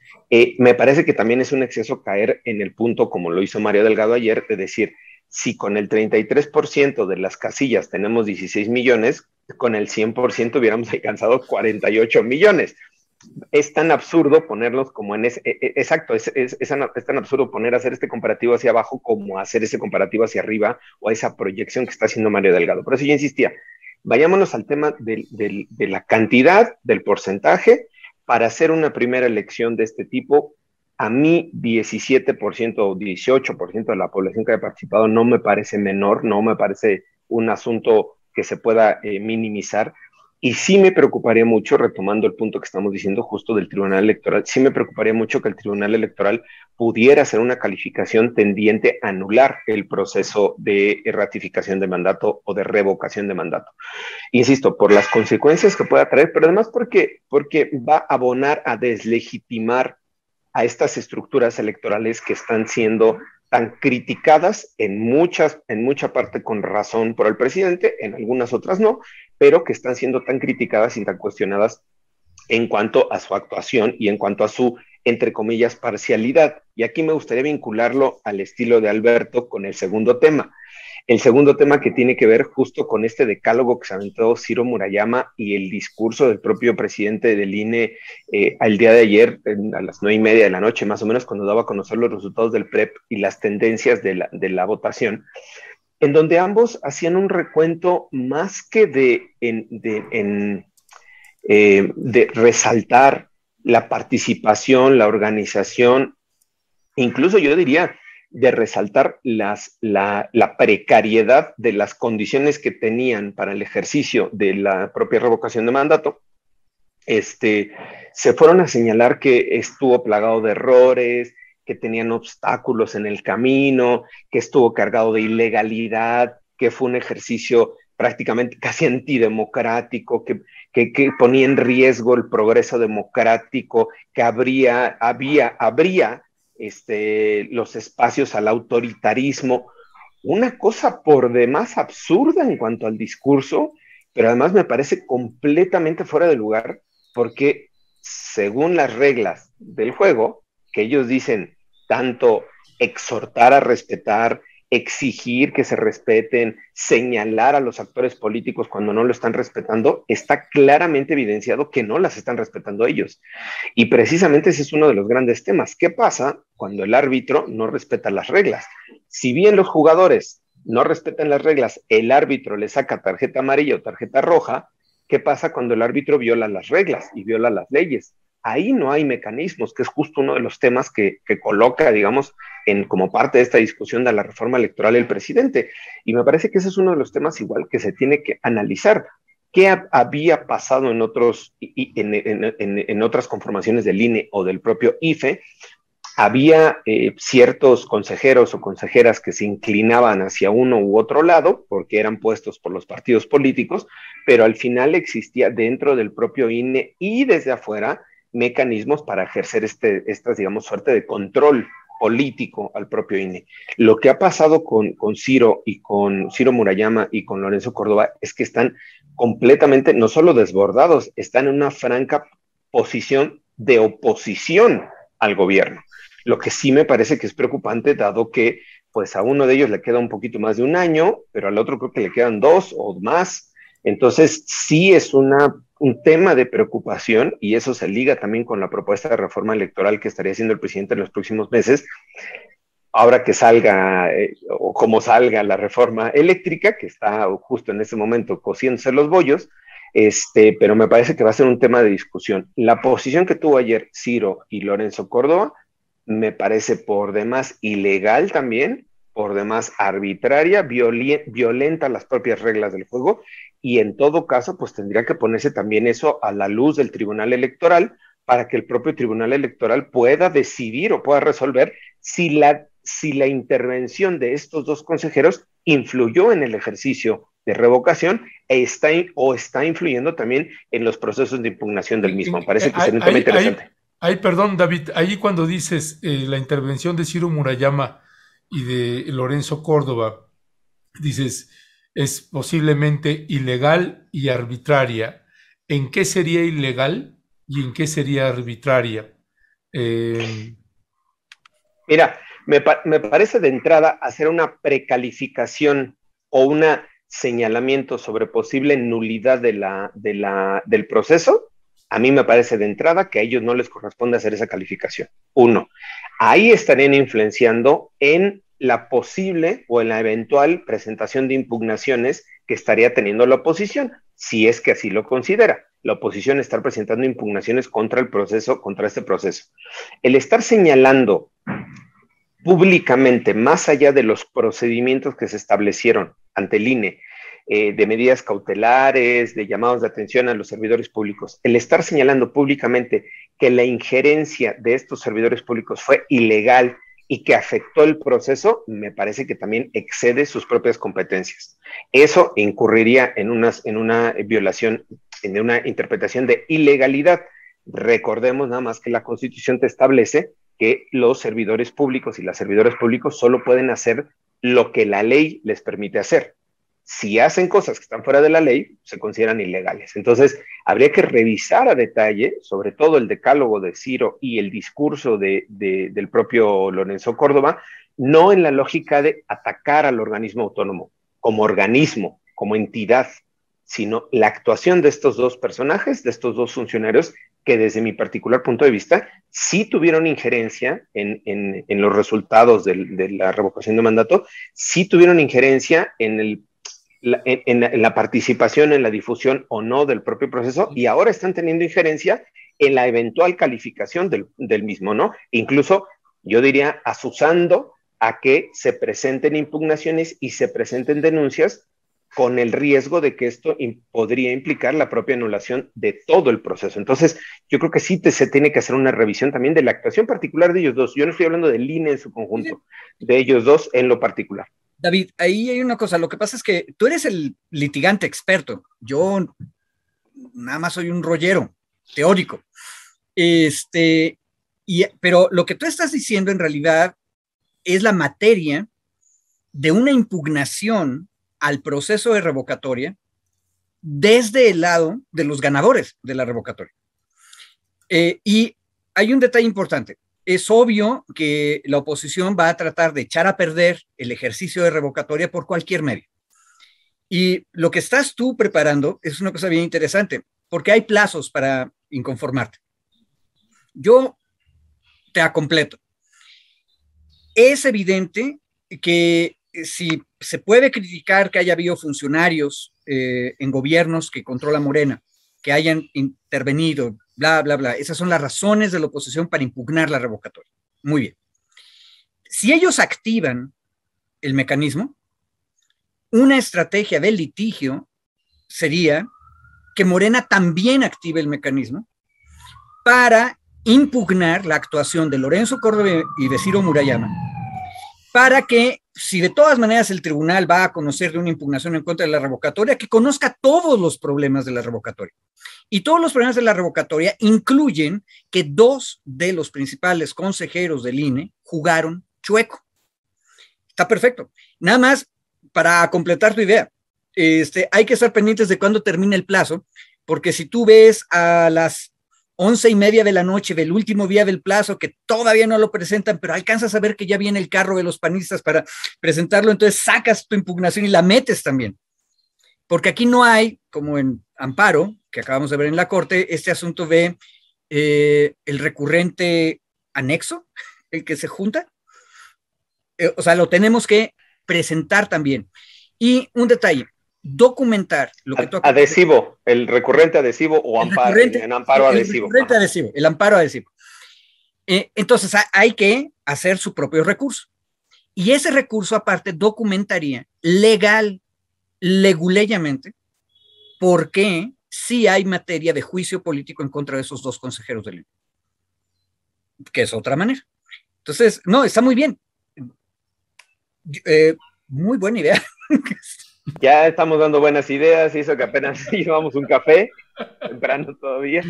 me parece que también es un exceso caer en el punto, como lo hizo Mario Delgado ayer, de decir, si con el 33% de las casillas tenemos 16 millones, con el 100% hubiéramos alcanzado 48 millones. Es tan absurdo ponerlos como en ese, exacto, es tan absurdo hacer este comparativo hacia abajo como hacer ese comparativo hacia arriba o esa proyección que está haciendo Mario Delgado. Por eso yo insistía, vayámonos al tema de la cantidad, del porcentaje, para hacer una primera elección de este tipo. A mí 17% o 18% de la población que ha participado no me parece menor, no me parece un asunto que se pueda minimizar. Y sí me preocuparía mucho, retomando el punto que estamos diciendo justo del Tribunal Electoral, sí me preocuparía mucho que el Tribunal Electoral pudiera hacer una calificación tendiente a anular el proceso de ratificación de mandato o de revocación de mandato. Insisto, por las consecuencias que pueda traer, pero además porque va a abonar a deslegitimar a estas estructuras electorales que están siendo tan criticadas en mucha parte con razón por el presidente, en algunas otras no, pero que están siendo tan criticadas y tan cuestionadas en cuanto a su actuación y en cuanto a su, entre comillas, parcialidad. Y aquí me gustaría vincularlo al estilo de Alberto con el segundo tema. El segundo tema que tiene que ver justo con este decálogo que se aventó Ciro Murayama y el discurso del propio presidente del INE al día de ayer, a las 9:30 de la noche, más o menos, cuando daba a conocer los resultados del PREP y las tendencias de la votación, en donde ambos hacían un recuento más que de resaltar la participación, la organización, incluso yo diría de resaltar la precariedad de las condiciones que tenían para el ejercicio de la propia revocación de mandato. Se fueron a señalar que estuvo plagado de errores, que tenían obstáculos en el camino, que estuvo cargado de ilegalidad, que fue un ejercicio prácticamente casi antidemocrático, que ponía en riesgo el progreso democrático, que abría los espacios al autoritarismo. Una cosa por demás absurda en cuanto al discurso, pero además me parece completamente fuera de lugar, porque según las reglas del juego, que ellos dicen tanto exhortar a respetar, exigir que se respeten, señalar a los actores políticos cuando no lo están respetando, está claramente evidenciado que no las están respetando ellos. Y precisamente ese es uno de los grandes temas. ¿Qué pasa cuando el árbitro no respeta las reglas? Si bien los jugadores no respetan las reglas, el árbitro le saca tarjeta amarilla o tarjeta roja, ¿qué pasa cuando el árbitro viola las reglas y viola las leyes? Ahí no hay mecanismos, que es justo uno de los temas que coloca, digamos, como parte de esta discusión de la reforma electoral el presidente. Y me parece que ese es uno de los temas igual que se tiene que analizar. ¿Qué había pasado en otras conformaciones del INE o del propio IFE? Había ciertos consejeros o consejeras que se inclinaban hacia uno u otro lado porque eran puestos por los partidos políticos, pero al final existía dentro del propio INE y desde afuera mecanismos para ejercer esta, digamos, suerte de control político al propio INE. Lo que ha pasado con Ciro y con Ciro Murayama y con Lorenzo Córdoba es que están completamente, no solo desbordados, están en una franca posición de oposición al gobierno. Lo que sí me parece que es preocupante, dado que pues a uno de ellos le queda un poquito más de un año, pero al otro creo que le quedan 2 o más. Entonces sí es un tema de preocupación, y eso se liga también con la propuesta de reforma electoral que estaría haciendo el presidente en los próximos meses, ahora que salga o como salga la reforma eléctrica, que está justo en este momento cociéndose los bollos, pero me parece que va a ser un tema de discusión. La posición que tuvo ayer Ciro y Lorenzo Córdoba me parece por demás ilegal también, por demás arbitraria, violenta las propias reglas del juego, y en todo caso, pues tendría que ponerse también eso a la luz del Tribunal Electoral para que el propio Tribunal Electoral pueda decidir o pueda resolver si la intervención de estos 2 consejeros influyó en el ejercicio de revocación está influyendo también en los procesos de impugnación del mismo. Me parece que sería un tema interesante. Perdón, David, ahí cuando dices la intervención de Ciro Murayama y de Lorenzo Córdoba, dices, es posiblemente ilegal y arbitraria. ¿En qué sería ilegal y en qué sería arbitraria? Mira, me parece de entrada hacer una precalificación o un señalamiento sobre posible nulidad del proceso. A mí me parece de entrada que a ellos no les corresponde hacer esa calificación. 1, ahí estarían influenciando en la posible o en la eventual presentación de impugnaciones que estaría teniendo la oposición, si es que así lo considera. La oposición estar presentando impugnaciones contra el proceso, contra este proceso. El estar señalando públicamente, más allá de los procedimientos que se establecieron ante el INE, de medidas cautelares, de llamados de atención a los servidores públicos, el estar señalando públicamente que la injerencia de estos servidores públicos fue ilegal y que afectó el proceso, me parece que también excede sus propias competencias. Eso incurriría en una violación, en una interpretación de ilegalidad. Recordemos nada más que la Constitución te establece que los servidores públicos y las servidoras públicos solo pueden hacer lo que la ley les permite hacer. si hacen cosas que están fuera de la ley, se consideran ilegales. Entonces, habría que revisar a detalle, sobre todo el decálogo de Ciro y el discurso del propio Lorenzo Córdoba, no en la lógica de atacar al organismo autónomo, como entidad, sino la actuación de estos dos personajes, de estos dos funcionarios, que desde mi particular punto de vista, sí tuvieron injerencia en los resultados de la revocación de mandato, sí tuvieron injerencia en la participación, en la difusión o no del propio proceso, y ahora están teniendo injerencia en la eventual calificación del mismo, ¿no? Incluso, yo diría, asusando a que se presenten impugnaciones y se presenten denuncias con el riesgo de que esto podría implicar la propia anulación de todo el proceso. Entonces, yo creo que sí se tiene que hacer una revisión también de la actuación particular de ellos dos. Yo no estoy hablando del INE en su conjunto, de ellos dos en lo particular. David, ahí hay una cosa. Lo que pasa es que tú eres el litigante experto. Yo nada más soy un rollero teórico. Pero lo que tú estás diciendo en realidad es la materia de una impugnación al proceso de revocatoria desde el lado de los ganadores de la revocatoria. Y hay un detalle importante. Es obvio que la oposición va a tratar de echar a perder el ejercicio de revocatoria por cualquier medio. Y lo que estás tú preparando es una cosa bien interesante, porque hay plazos para inconformarte. Yo te completo. Es evidente que si se puede criticar que haya habido funcionarios en gobiernos que controla Morena, que hayan intervenido, bla, bla, bla, esas son las razones de la oposición para impugnar la revocatoria. Muy bien. Si ellos activan el mecanismo, una estrategia de litigio sería que Morena también active el mecanismo para impugnar la actuación de Lorenzo Córdoba y de Ciro Murayama, para que, si de todas maneras el tribunal va a conocer de una impugnación en contra de la revocatoria, que conozca todos los problemas de la revocatoria. Y todos los problemas de la revocatoria incluyen que 2 de los principales consejeros del INE jugaron chueco. Está perfecto. Nada más, para completar tu idea, hay que estar pendientes de cuándo termina el plazo, porque si tú ves a las 11:30 de la noche del último día del plazo, que todavía no lo presentan, pero alcanzas a ver que ya viene el carro de los panistas para presentarlo, entonces sacas tu impugnación y la metes también. Porque aquí no hay, como en amparo, que acabamos de ver en la Corte, este asunto de el recurrente anexo, el que se junta. O sea, lo tenemos que presentar también. Y un detalle, documentar lo que tú adhesivo, el recurrente adhesivo o amparo, en amparo adhesivo. El recurrente adhesivo, el amparo adhesivo. Entonces hay que hacer su propio recurso. Y ese recurso aparte documentaría leguleyamente por qué sí hay materia de juicio político en contra de esos 2 consejeros del INE. Que es otra manera. Entonces, no, está muy bien. Muy buena idea. Ya estamos dando buenas ideas, hizo que apenas llevamos un café, temprano todavía.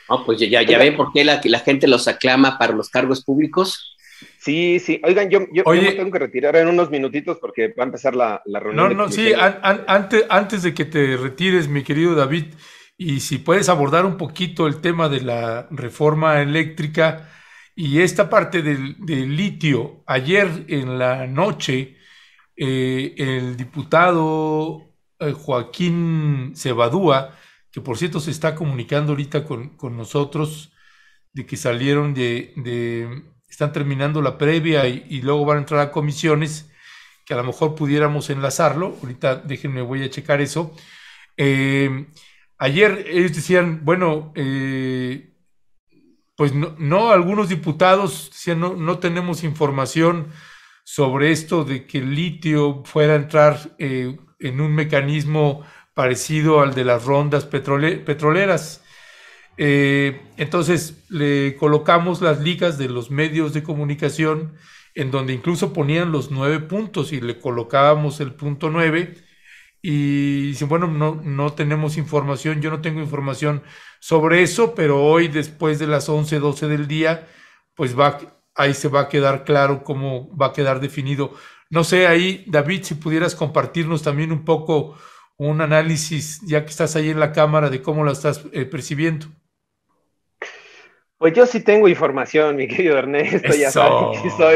No, pues ya ven por qué la gente los aclama para los cargos públicos. Sí. Oigan, yo me tengo que retirar en unos minutitos porque va a empezar la reunión. Sí, antes de que te retires, mi querido David, y si puedes abordar un poquito el tema de la reforma eléctrica y esta parte del litio. Ayer en la noche, el diputado Joaquín Cebadúa, que por cierto se está comunicando ahorita con nosotros, de que salieron están terminando la previa y luego van a entrar a comisiones, que a lo mejor pudiéramos enlazarlo. Ahorita déjenme, voy a checar eso. Ayer ellos decían, bueno, pues no, algunos diputados decían, no tenemos información sobre esto de que el litio fuera a entrar en un mecanismo parecido al de las rondas petroleras. Entonces le colocamos las ligas de los medios de comunicación en donde incluso ponían los 9 puntos y le colocábamos el punto 9 y dicen, bueno, no tenemos información, yo no tengo información sobre eso, pero hoy después de las 11, 12 del día, pues ahí se va a quedar claro cómo va a quedar definido No sé, ahí, David, si pudieras compartirnos también un poco un análisis, ya que estás ahí en la Cámara, de cómo la estás percibiendo. Pues yo sí tengo información, mi querido Ernesto, ya saben Eso,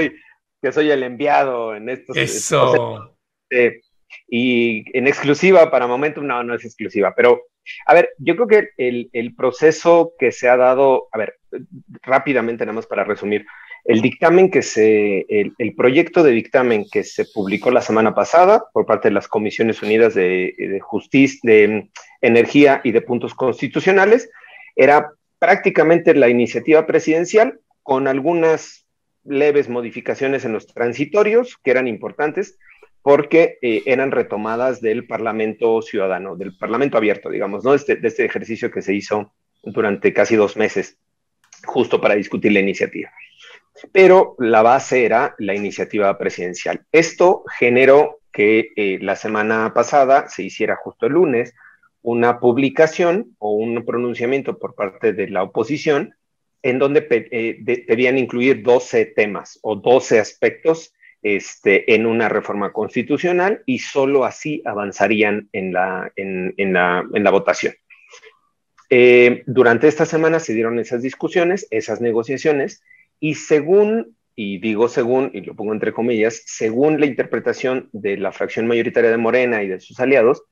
que soy el enviado en estos procesos. eso. Y en exclusiva para Momentum, no, no es exclusiva, pero a ver, yo creo que el proceso que se ha dado, a ver, rápidamente nada más para resumir, el proyecto de dictamen que se publicó la semana pasada por parte de las Comisiones Unidas de Justicia, de Energía y de Puntos Constitucionales, era prácticamente la iniciativa presidencial con algunas leves modificaciones en los transitorios que eran importantes porque eran retomadas del Parlamento ciudadano, del Parlamento abierto, digamos, ¿no? De este ejercicio que se hizo durante casi 2 meses, justo para discutir la iniciativa. Pero la base era la iniciativa presidencial. Esto generó que la semana pasada se hiciera justo el lunes una publicación o un pronunciamiento por parte de la oposición en donde pedían incluir 12 temas o 12 aspectos en una reforma constitucional y solo así avanzarían en la votación. Durante esta semana se dieron esas discusiones, esas negociaciones, y según, y digo según, y lo pongo entre comillas, según la interpretación de la fracción mayoritaria de Morena y de sus aliados,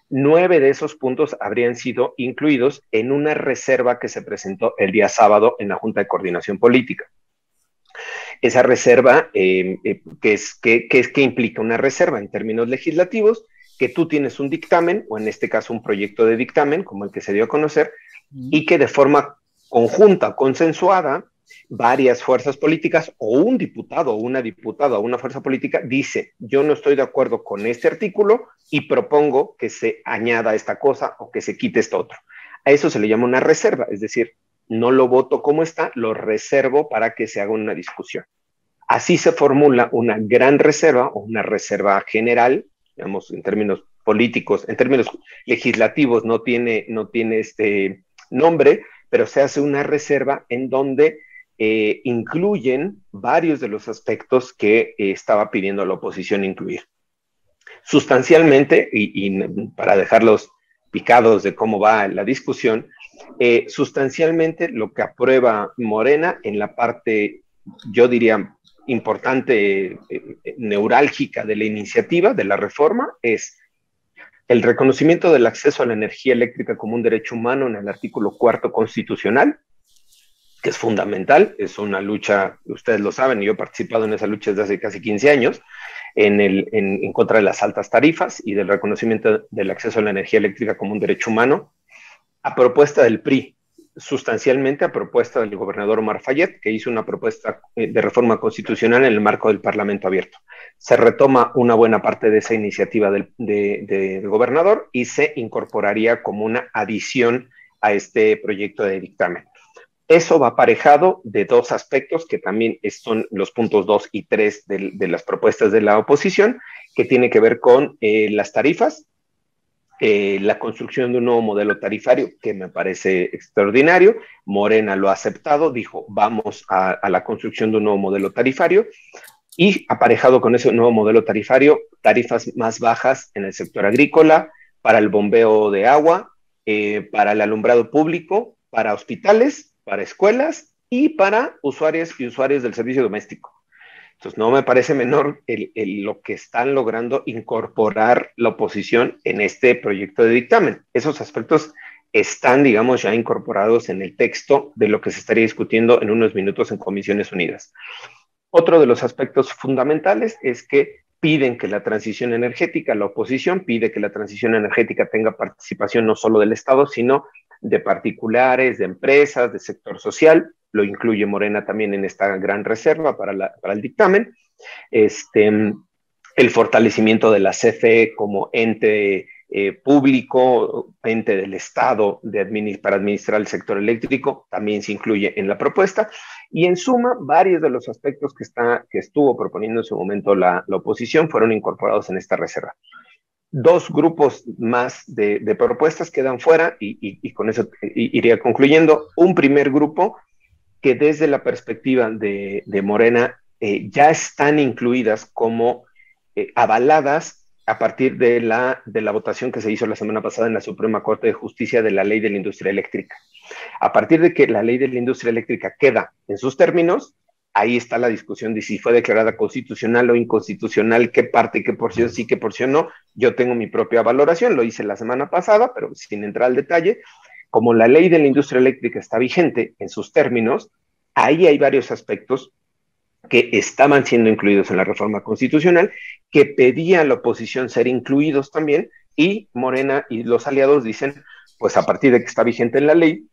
9 de esos puntos habrían sido incluidos en una reserva que se presentó el día sábado en la Junta de Coordinación Política. Esa reserva, ¿qué implica una reserva en términos legislativos? Que tú tienes un dictamen, o en este caso un proyecto de dictamen, como el que se dio a conocer, y que de forma conjunta, consensuada, varias fuerzas políticas o un diputado o una diputada o una fuerza política dice, yo no estoy de acuerdo con este artículo y propongo que se añada esta cosa o que se quite esto otro. A eso se le llama una reserva, es decir, no lo voto como está, lo reservo para que se haga una discusión. Así se formula una gran reserva o una reserva general, digamos, en términos políticos, en términos legislativos no tiene este nombre, pero se hace una reserva en donde incluyen varios de los aspectos que estaba pidiendo la oposición incluir. Sustancialmente, y para dejarlos picados de cómo va la discusión, sustancialmente lo que aprueba Morena en la parte, yo diría, importante, neurálgica de la iniciativa, de la reforma, es el reconocimiento del acceso a la energía eléctrica como un derecho humano en el artículo 4 constitucional, que es fundamental, es una lucha, ustedes lo saben, y yo he participado en esa lucha desde hace casi 15 años, en contra de las altas tarifas y del reconocimiento del acceso a la energía eléctrica como un derecho humano, a propuesta del PRI, sustancialmente a propuesta del gobernador Omar Fayed, que hizo una propuesta de reforma constitucional en el marco del Parlamento abierto. Se retoma una buena parte de esa iniciativa del gobernador y se incorporaría como una adición a este proyecto de dictamen. Eso va aparejado de 2 aspectos que también son los puntos 2 y 3 de las propuestas de la oposición, que tiene que ver con las tarifas, la construcción de un nuevo modelo tarifario, que me parece extraordinario. Morena lo ha aceptado, dijo, vamos a la construcción de un nuevo modelo tarifario, y aparejado con ese nuevo modelo tarifario, tarifas más bajas en el sector agrícola, para el bombeo de agua, para el alumbrado público, para hospitales, para escuelas y para usuarios y usuarios del servicio doméstico. Entonces, no me parece menor lo que están logrando incorporar la oposición en este proyecto de dictamen. Esos aspectos están, digamos, ya incorporados en el texto de lo que se estaría discutiendo en unos minutos en Comisiones Unidas. Otro de los aspectos fundamentales es que piden que la transición energética, la oposición pide que la transición energética tenga participación no solo del Estado, sino de particulares, de empresas, de sector social. Lo incluye Morena también en esta gran reserva para el dictamen. El fortalecimiento de la CFE como ente público, ente del Estado para administrar el sector eléctrico, también se incluye en la propuesta. Y en suma, varios de los aspectos que estuvo proponiendo en su momento la oposición fueron incorporados en esta reserva. 2 grupos más de propuestas quedan fuera y con eso iría concluyendo. Un primer grupo que desde la perspectiva de Morena ya están incluidas como avaladas a partir de la votación que se hizo la semana pasada en la Suprema Corte de Justicia de la Ley de la Industria Eléctrica. A partir de que la Ley de la Industria Eléctrica queda en sus términos, ahí está la discusión de si fue declarada constitucional o inconstitucional, qué parte, qué porción sí, qué porción no. Yo tengo mi propia valoración, lo hice la semana pasada, pero sin entrar al detalle. Como la Ley de la Industria Eléctrica está vigente en sus términos, ahí hay varios aspectos que estaban siendo incluidos en la reforma constitucional, que pedía a la oposición ser incluidos también, y Morena y los aliados dicen, pues a partir de que está vigente en la ley,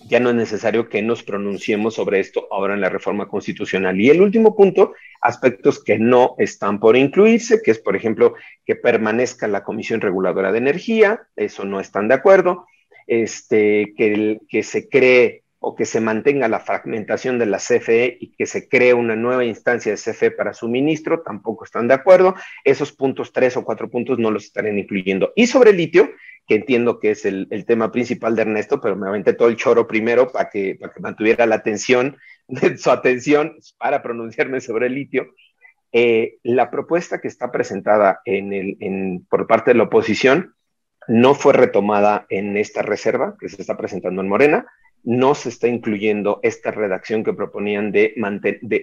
ya no es necesario que nos pronunciemos sobre esto ahora en la reforma constitucional. Y el último punto, aspectos que no están por incluirse, que es, por ejemplo, que permanezca la Comisión Reguladora de Energía, eso no están de acuerdo, que se cree o que se mantenga la fragmentación de la CFE y que se cree una nueva instancia de CFE para suministro, tampoco están de acuerdo. Esos puntos, 3 o 4 puntos, no los estarán incluyendo. Y sobre el litio, que entiendo que es el tema principal de Ernesto, pero me aventé todo el choro primero para que mantuviera la atención, su atención para pronunciarme sobre el litio. La propuesta que está presentada por parte de la oposición no fue retomada en esta reserva que se está presentando en Morena. No se está incluyendo esta redacción que proponían de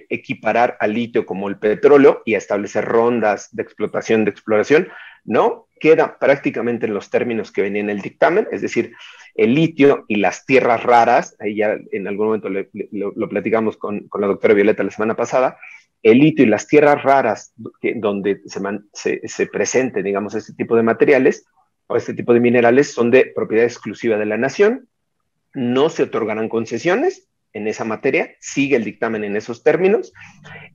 equiparar al litio como el petróleo y establecer rondas de explotación, de exploración. No, queda prácticamente en los términos que venía en el dictamen, es decir, el litio y las tierras raras, ahí ya en algún momento lo platicamos con la doctora Violeta la semana pasada, el litio y las tierras raras donde se presenten, digamos, este tipo de materiales o este tipo de minerales son de propiedad exclusiva de la nación. No se otorgarán concesiones en esa materia, sigue el dictamen en esos términos,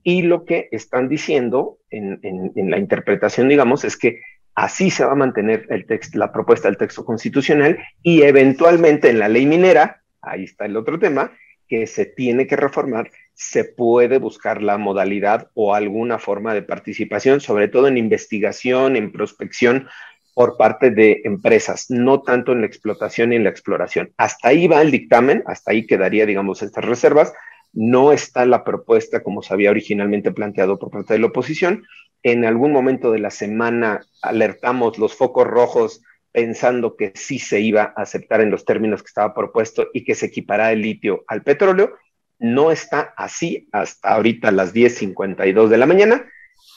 y lo que están diciendo en la interpretación, digamos, es que así se va a mantener la propuesta del texto constitucional, y eventualmente en la ley minera, ahí está el otro tema, que se tiene que reformar, se puede buscar la modalidad o alguna forma de participación, sobre todo en investigación, en prospección, por parte de empresas, no tanto en la explotación y en la exploración. Hasta ahí va el dictamen, hasta ahí quedaría, digamos, estas reservas. No está la propuesta como se había originalmente planteado por parte de la oposición. En algún momento de la semana alertamos los focos rojos pensando que sí se iba a aceptar en los términos que estaba propuesto y que se equipará el litio al petróleo. No está así hasta ahorita a las 10:52 de la mañana.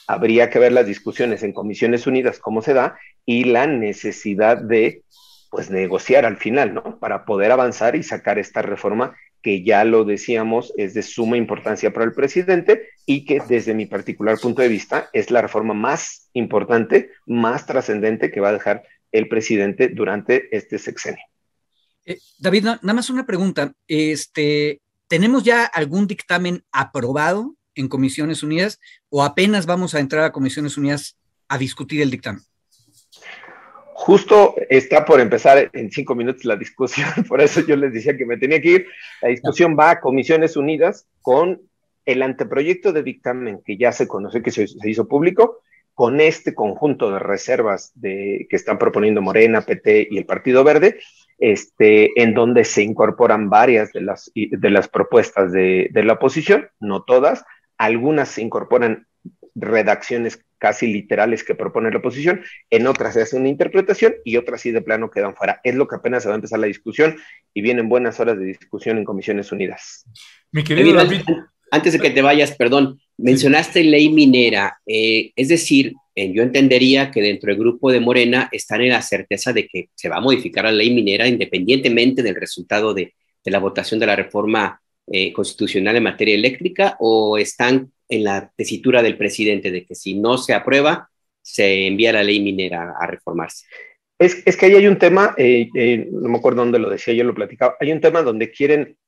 Habría que ver las discusiones en Comisiones Unidas, cómo se da, y la necesidad de, pues, negociar al final, ¿no? Para poder avanzar y sacar esta reforma que, ya lo decíamos, es de suma importancia para el presidente y que desde mi particular punto de vista es la reforma más importante, más trascendente que va a dejar el presidente durante este sexenio. David, nada más una pregunta. ¿Tenemos ya algún dictamen aprobado en Comisiones Unidas o apenas vamos a entrar a Comisiones Unidas a discutir el dictamen? Justo está por empezar en 5 minutos la discusión, por eso yo les decía que me tenía que ir. La discusión va a Comisiones Unidas con el anteproyecto de dictamen que ya se conoce, que se hizo público, con este conjunto de reservas que están proponiendo Morena, PT y el Partido Verde, en donde se incorporan varias de las propuestas de la oposición, no todas. Algunas se incorporan redacciones casi literales que propone la oposición, en otras se hace una interpretación y otras sí de plano quedan fuera. Es lo que apenas se va a empezar la discusión y vienen buenas horas de discusión en Comisiones Unidas. Mi querido David. Antes de que te vayas, perdón, mencionaste ley minera, es decir, yo entendería que dentro del grupo de Morena están en la certeza de que se va a modificar la ley minera independientemente del resultado de la votación de la reforma constitucional en materia eléctrica, o están en la tesitura del presidente de que si no se aprueba, se envía la ley minera a reformarse. Es que ahí hay un tema, no me acuerdo dónde lo decía, yo lo platicaba, hay un tema donde quieren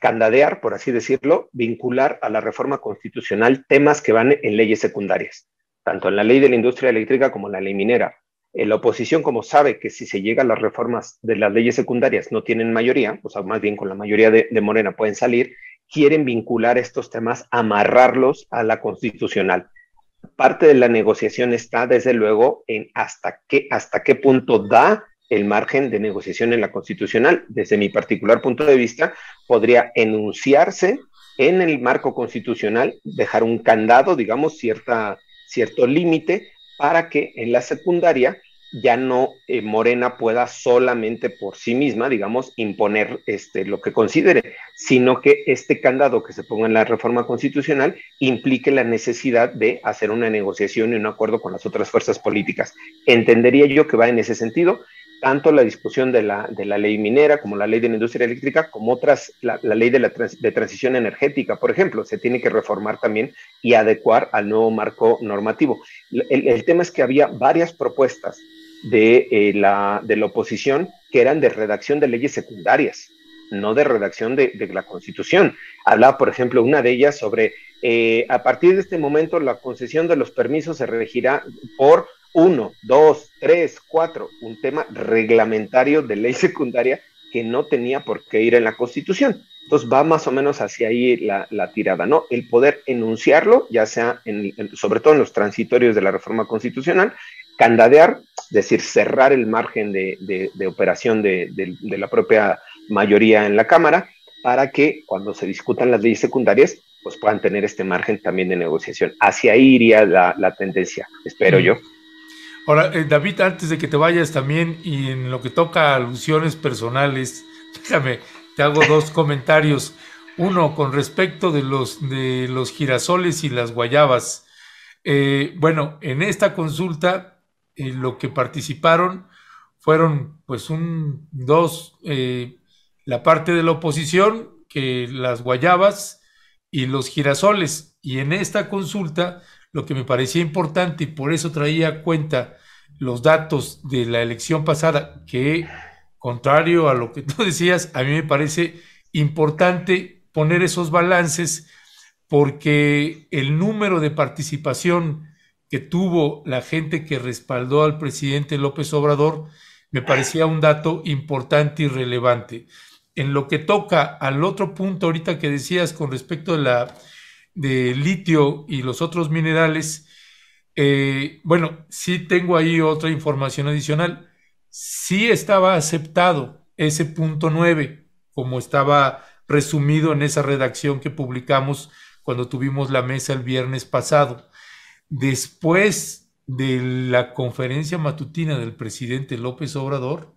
candadear, por así decirlo, vincular a la reforma constitucional temas que van en leyes secundarias, tanto en la ley de la industria eléctrica como en la ley minera. La oposición, como sabe que si se llega a las reformas de las leyes secundarias no tienen mayoría, o sea, más bien con la mayoría de Morena pueden salir, quieren vincular estos temas, amarrarlos a la constitucional. Parte de la negociación está, desde luego, en hasta qué punto da el margen de negociación en la constitucional. Desde mi particular punto de vista, podría enunciarse en el marco constitucional, dejar un candado, digamos, cierto límite para que en la secundaria ya no Morena pueda solamente por sí misma, digamos, imponer lo que considere, sino que este candado que se ponga en la reforma constitucional implique la necesidad de hacer una negociación y un acuerdo con las otras fuerzas políticas. Entendería yo que va en ese sentido, tanto la discusión de la ley minera como la ley de la industria eléctrica, como otras, la ley de transición energética, por ejemplo, se tiene que reformar también y adecuar al nuevo marco normativo. El tema es que había varias propuestas de la oposición que eran de redacción de leyes secundarias, no de redacción de la Constitución. Hablaba, por ejemplo, una de ellas sobre, a partir de este momento, la concesión de los permisos se regirá por 1, 2, 3, 4, un tema reglamentario de ley secundaria que no tenía por qué ir en la Constitución. Entonces va más o menos hacia ahí la tirada, ¿no? El poder enunciarlo, ya sea sobre todo en los transitorios de la reforma constitucional, candadear, es decir, cerrar el margen de operación de la propia mayoría en la Cámara, para que cuando se discutan las leyes secundarias, pues puedan tener este margen también de negociación. Hacia ahí iría la tendencia, espero yo. Ahora, David, antes de que te vayas también, y en lo que toca a alusiones personales, déjame, te hago dos comentarios. Uno, con respecto de los girasoles y las guayabas. Bueno, en esta consulta, lo que participaron fueron, pues, la parte de la oposición, que las guayabas y los girasoles. Y en esta consulta, lo que me parecía importante, y por eso traía a cuenta los datos de la elección pasada, que, contrario a lo que tú decías, a mí me parece importante poner esos balances, porque el número de participación que tuvo la gente que respaldó al presidente López Obrador me parecía un dato importante y relevante. En lo que toca al otro punto ahorita que decías con respecto de litio y los otros minerales, bueno, sí tengo ahí otra información adicional. Sí estaba aceptado ese punto 9, como estaba resumido en esa redacción que publicamos cuando tuvimos la mesa el viernes pasado. Después de la conferencia matutina del presidente López Obrador,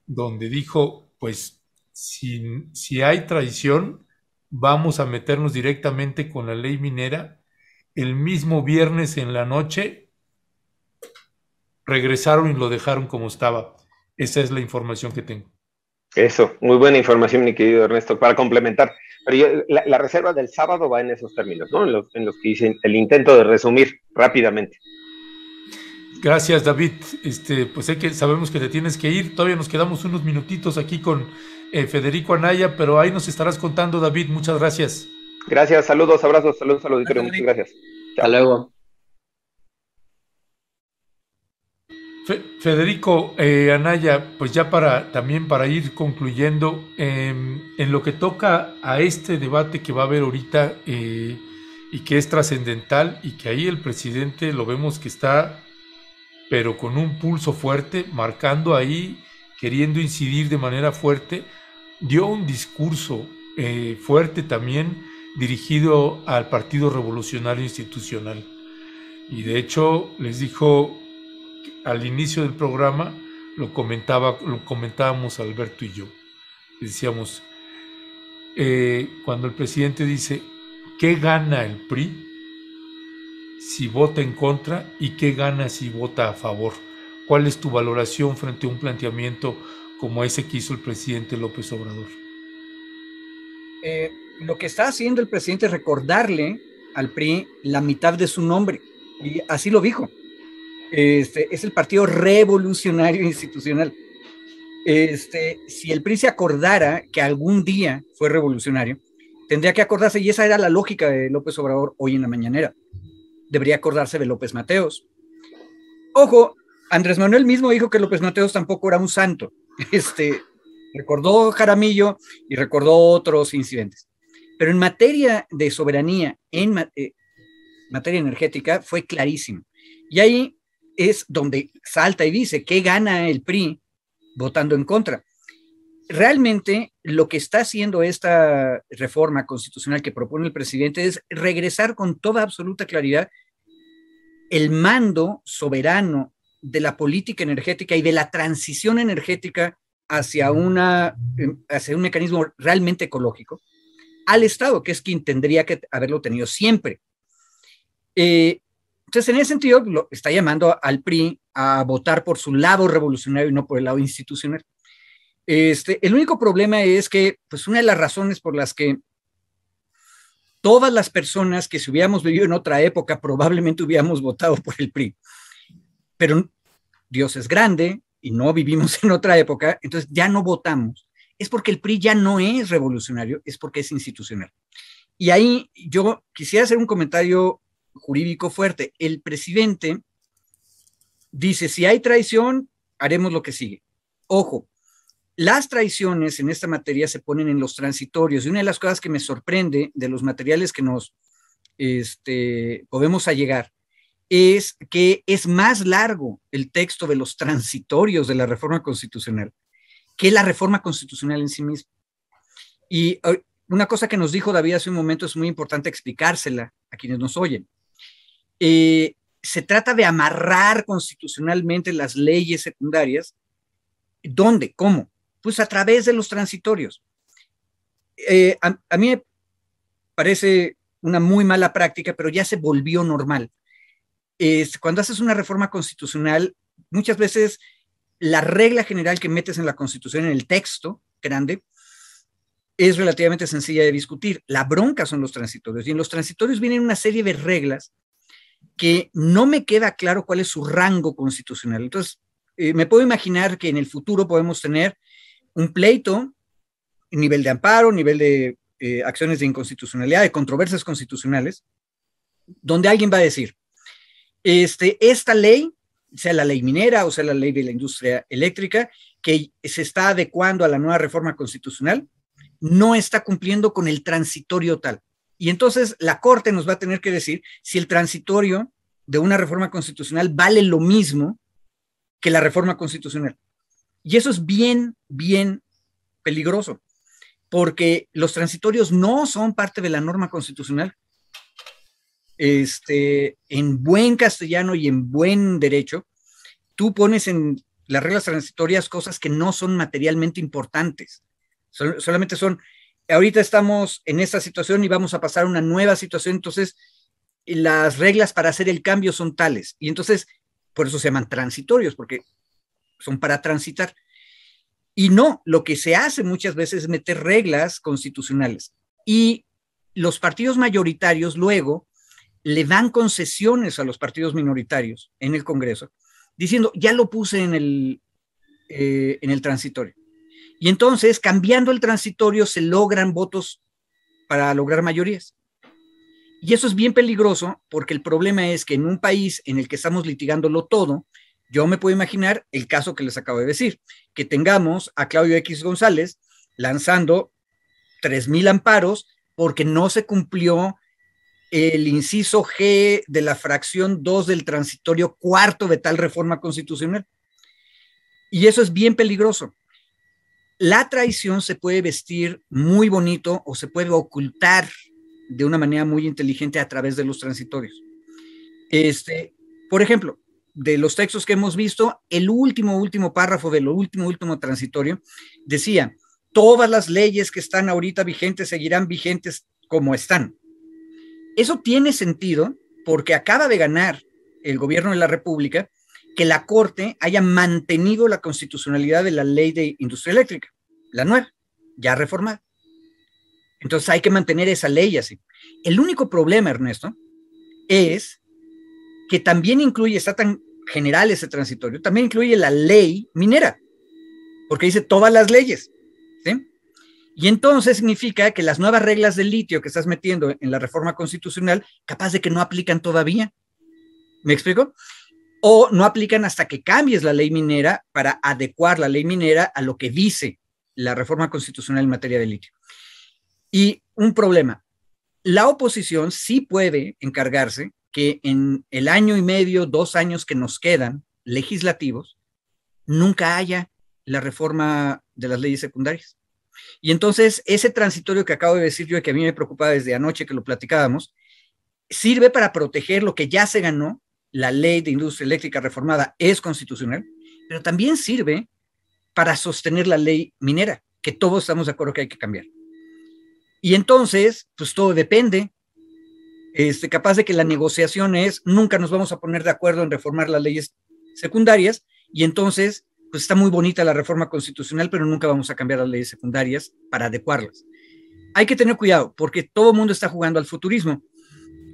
donde dijo, pues, si hay traición, vamos a meternos directamente con la ley minera. El mismo viernes en la noche regresaron y lo dejaron como estaba. Esa es la información que tengo. Eso, muy buena información, mi querido Ernesto, para complementar. Pero la reserva del sábado va en esos términos, ¿no? En los que hice el intento de resumir rápidamente. Gracias, David. Pues sabemos que te tienes que ir. Todavía nos quedamos unos minutitos aquí con Federico Anaya, pero ahí nos estarás contando, David. Muchas gracias. Gracias, saludos, abrazos, saludos al auditorio. Muchas gracias. Chao. Hasta luego. Federico Anaya, pues ya también para ir concluyendo, en lo que toca a este debate que va a haber ahorita y que es trascendental, y que ahí el presidente lo vemos que está, pero con un pulso fuerte, marcando ahí, queriendo incidir de manera fuerte, dio un discurso fuerte también dirigido al Partido Revolucionario Institucional. Y de hecho les dijo, al inicio del programa, lo comentábamos Alberto y yo. Decíamos, cuando el presidente dice, ¿qué gana el PRI si vota en contra y qué gana si vota a favor? ¿Cuál es tu valoración frente a un planteamiento como ese que hizo el presidente López Obrador? Lo que está haciendo el presidente es recordarle al PRI la mitad de su nombre, y así lo dijo. Es el Partido Revolucionario Institucional. Si el PRI se acordara que algún día fue revolucionario, tendría que acordarse, y esa era la lógica de López Obrador hoy en la mañanera. Debería acordarse de López Mateos. Ojo, Andrés Manuel mismo dijo que López Mateos tampoco era un santo. Recordó Jaramillo y recordó otros incidentes. Pero en materia de soberanía, en materia energética, fue clarísimo. Y ahí es donde salta y dice, ¿qué gana el PRI votando en contra? Realmente lo que está haciendo esta reforma constitucional que propone el presidente es regresar con toda absoluta claridad el mando soberano de la política energética y de la transición energética hacia un mecanismo realmente ecológico al Estado, que es quien tendría que haberlo tenido siempre. Entonces, en ese sentido, está llamando al PRI a votar por su lado revolucionario y no por el lado institucional. El único problema es que, pues, una de las razones por las que todas las personas que si hubiéramos vivido en otra época probablemente hubiéramos votado por el PRI, pero Dios es grande y no vivimos en otra época, entonces ya no votamos, es porque el PRI ya no es revolucionario, es porque es institucional. Y ahí yo quisiera hacer un comentario jurídico fuerte. El presidente dice, si hay traición, haremos lo que sigue. Ojo, las traiciones en esta materia se ponen en los transitorios, y una de las cosas que me sorprende de los materiales que nos podemos allegar es que es más largo el texto de los transitorios de la reforma constitucional que la reforma constitucional en sí misma. Y una cosa que nos dijo David hace un momento es muy importante explicársela a quienes nos oyen. Se trata de amarrar constitucionalmente las leyes secundarias. ¿Dónde? ¿Cómo? Pues a través de los transitorios. A mí me parece una muy mala práctica, pero ya se volvió normal. Cuando haces una reforma constitucional, muchas veces la regla general que metes en la Constitución, en el texto grande, es relativamente sencilla de discutir. La bronca son los transitorios, y en los transitorios vienen una serie de reglas que no me queda claro cuál es su rango constitucional. Entonces, me puedo imaginar que en el futuro podemos tener un pleito, nivel de amparo, nivel de acciones de inconstitucionalidad, de controversias constitucionales, donde alguien va a decir, esta ley, sea la ley minera o sea la ley de la industria eléctrica, que se está adecuando a la nueva reforma constitucional, no está cumpliendo con el transitorio tal. Y entonces la Corte nos va a tener que decir si el transitorio de una reforma constitucional vale lo mismo que la reforma constitucional. Y eso es bien, bien peligroso, porque los transitorios no son parte de la norma constitucional. En buen castellano y en buen derecho, tú pones en las reglas transitorias cosas que no son materialmente importantes. Solamente son, ahorita estamos en esta situación y vamos a pasar a una nueva situación, entonces las reglas para hacer el cambio son tales. Y entonces, por eso se llaman transitorios, porque son para transitar. Y no, lo que se hace muchas veces es meter reglas constitucionales. Y los partidos mayoritarios luego le dan concesiones a los partidos minoritarios en el Congreso, diciendo, ya lo puse en el transitorio. Y entonces, cambiando el transitorio, se logran votos para lograr mayorías. Y eso es bien peligroso, porque el problema es que en un país en el que estamos litigándolo todo, yo me puedo imaginar el caso que les acabo de decir, que tengamos a Claudio X González lanzando 3,000 amparos porque no se cumplió el inciso G de la fracción 2 del transitorio cuarto de tal reforma constitucional. Y eso es bien peligroso. La traición se puede vestir muy bonito o se puede ocultar de una manera muy inteligente a través de los transitorios. Por ejemplo, de los textos que hemos visto, el último párrafo de lo último transitorio decía, todas las leyes que están ahorita vigentes seguirán vigentes como están. Eso tiene sentido porque acaba de ganar el gobierno de la República que la Corte haya mantenido la constitucionalidad de la ley de industria eléctrica, la nueva, ya reformada. Entonces hay que mantener esa ley así. El único problema, Ernesto, es que también incluye, está tan general ese transitorio, también incluye la ley minera, porque dice todas las leyes, ¿sí? Y entonces significa que las nuevas reglas del litio que estás metiendo en la reforma constitucional, capaz de que no aplican todavía. ¿Me explico? O no aplican hasta que cambies la ley minera para adecuar la ley minera a lo que dice la reforma constitucional en materia de litio. Y un problema, la oposición sí puede encargarse que en el año y medio, 2 años que nos quedan legislativos, nunca haya la reforma de las leyes secundarias. Y entonces ese transitorio que acabo de decir yo, que a mí me preocupaba desde anoche que lo platicábamos, sirve para proteger lo que ya se ganó la ley de industria eléctrica reformada es constitucional, pero también sirve para sostener la ley minera, que todos estamos de acuerdo que hay que cambiar. Y entonces, pues todo depende. Capaz de que la negociación es, nunca nos vamos a poner de acuerdo en reformar las leyes secundarias, y entonces, pues está muy bonita la reforma constitucional, pero nunca vamos a cambiar las leyes secundarias para adecuarlas. Hay que tener cuidado, porque todo el mundo está jugando al futurismo.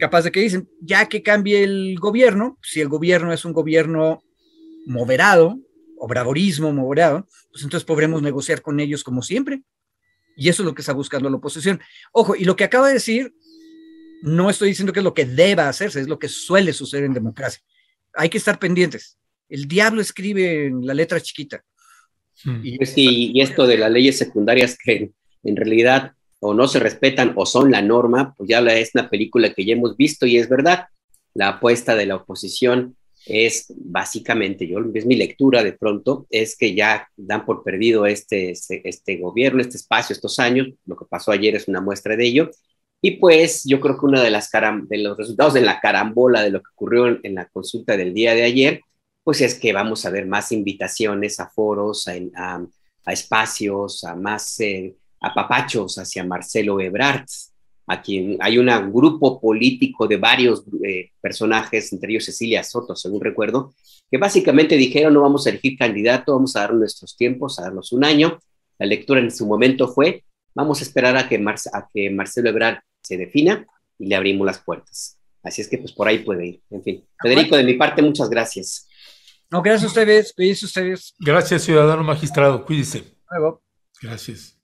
Capaz de que dicen, ya que cambie el gobierno, si el gobierno es un gobierno moderado, obradorismo moderado, pues entonces podremos negociar con ellos como siempre. Y eso es lo que está buscando la oposición. Ojo, y lo que acaba de decir, no estoy diciendo que es lo que deba hacerse, es lo que suele suceder en democracia. Hay que estar pendientes. El diablo escribe en la letra chiquita. Pues sí, y esto de las leyes secundarias que en realidad o no se respetan o son la norma, pues ya es una película que ya hemos visto y es verdad. La apuesta de la oposición es básicamente, es mi lectura de pronto, es que ya dan por perdido este gobierno, este espacio, estos años. Lo que pasó ayer es una muestra de ello. Y pues yo creo que uno de los resultados de la carambola de lo que ocurrió en la consulta del día de ayer, pues es que vamos a ver más invitaciones a foros, a espacios, a más apapachos hacia Marcelo Ebrard, a quien hay un grupo político de varios personajes, entre ellos Cecilia Soto, según recuerdo, que básicamente dijeron: no vamos a elegir candidato, vamos a dar nuestros tiempos, a darnos un año. La lectura en su momento fue: vamos a esperar a que Marcelo Ebrard se defina y le abrimos las puertas. Así es que pues por ahí puede ir. En fin, Federico, de mi parte, muchas gracias. No, gracias a ustedes, cuídense ustedes. Gracias, ciudadano magistrado, cuídese. Luego. Gracias.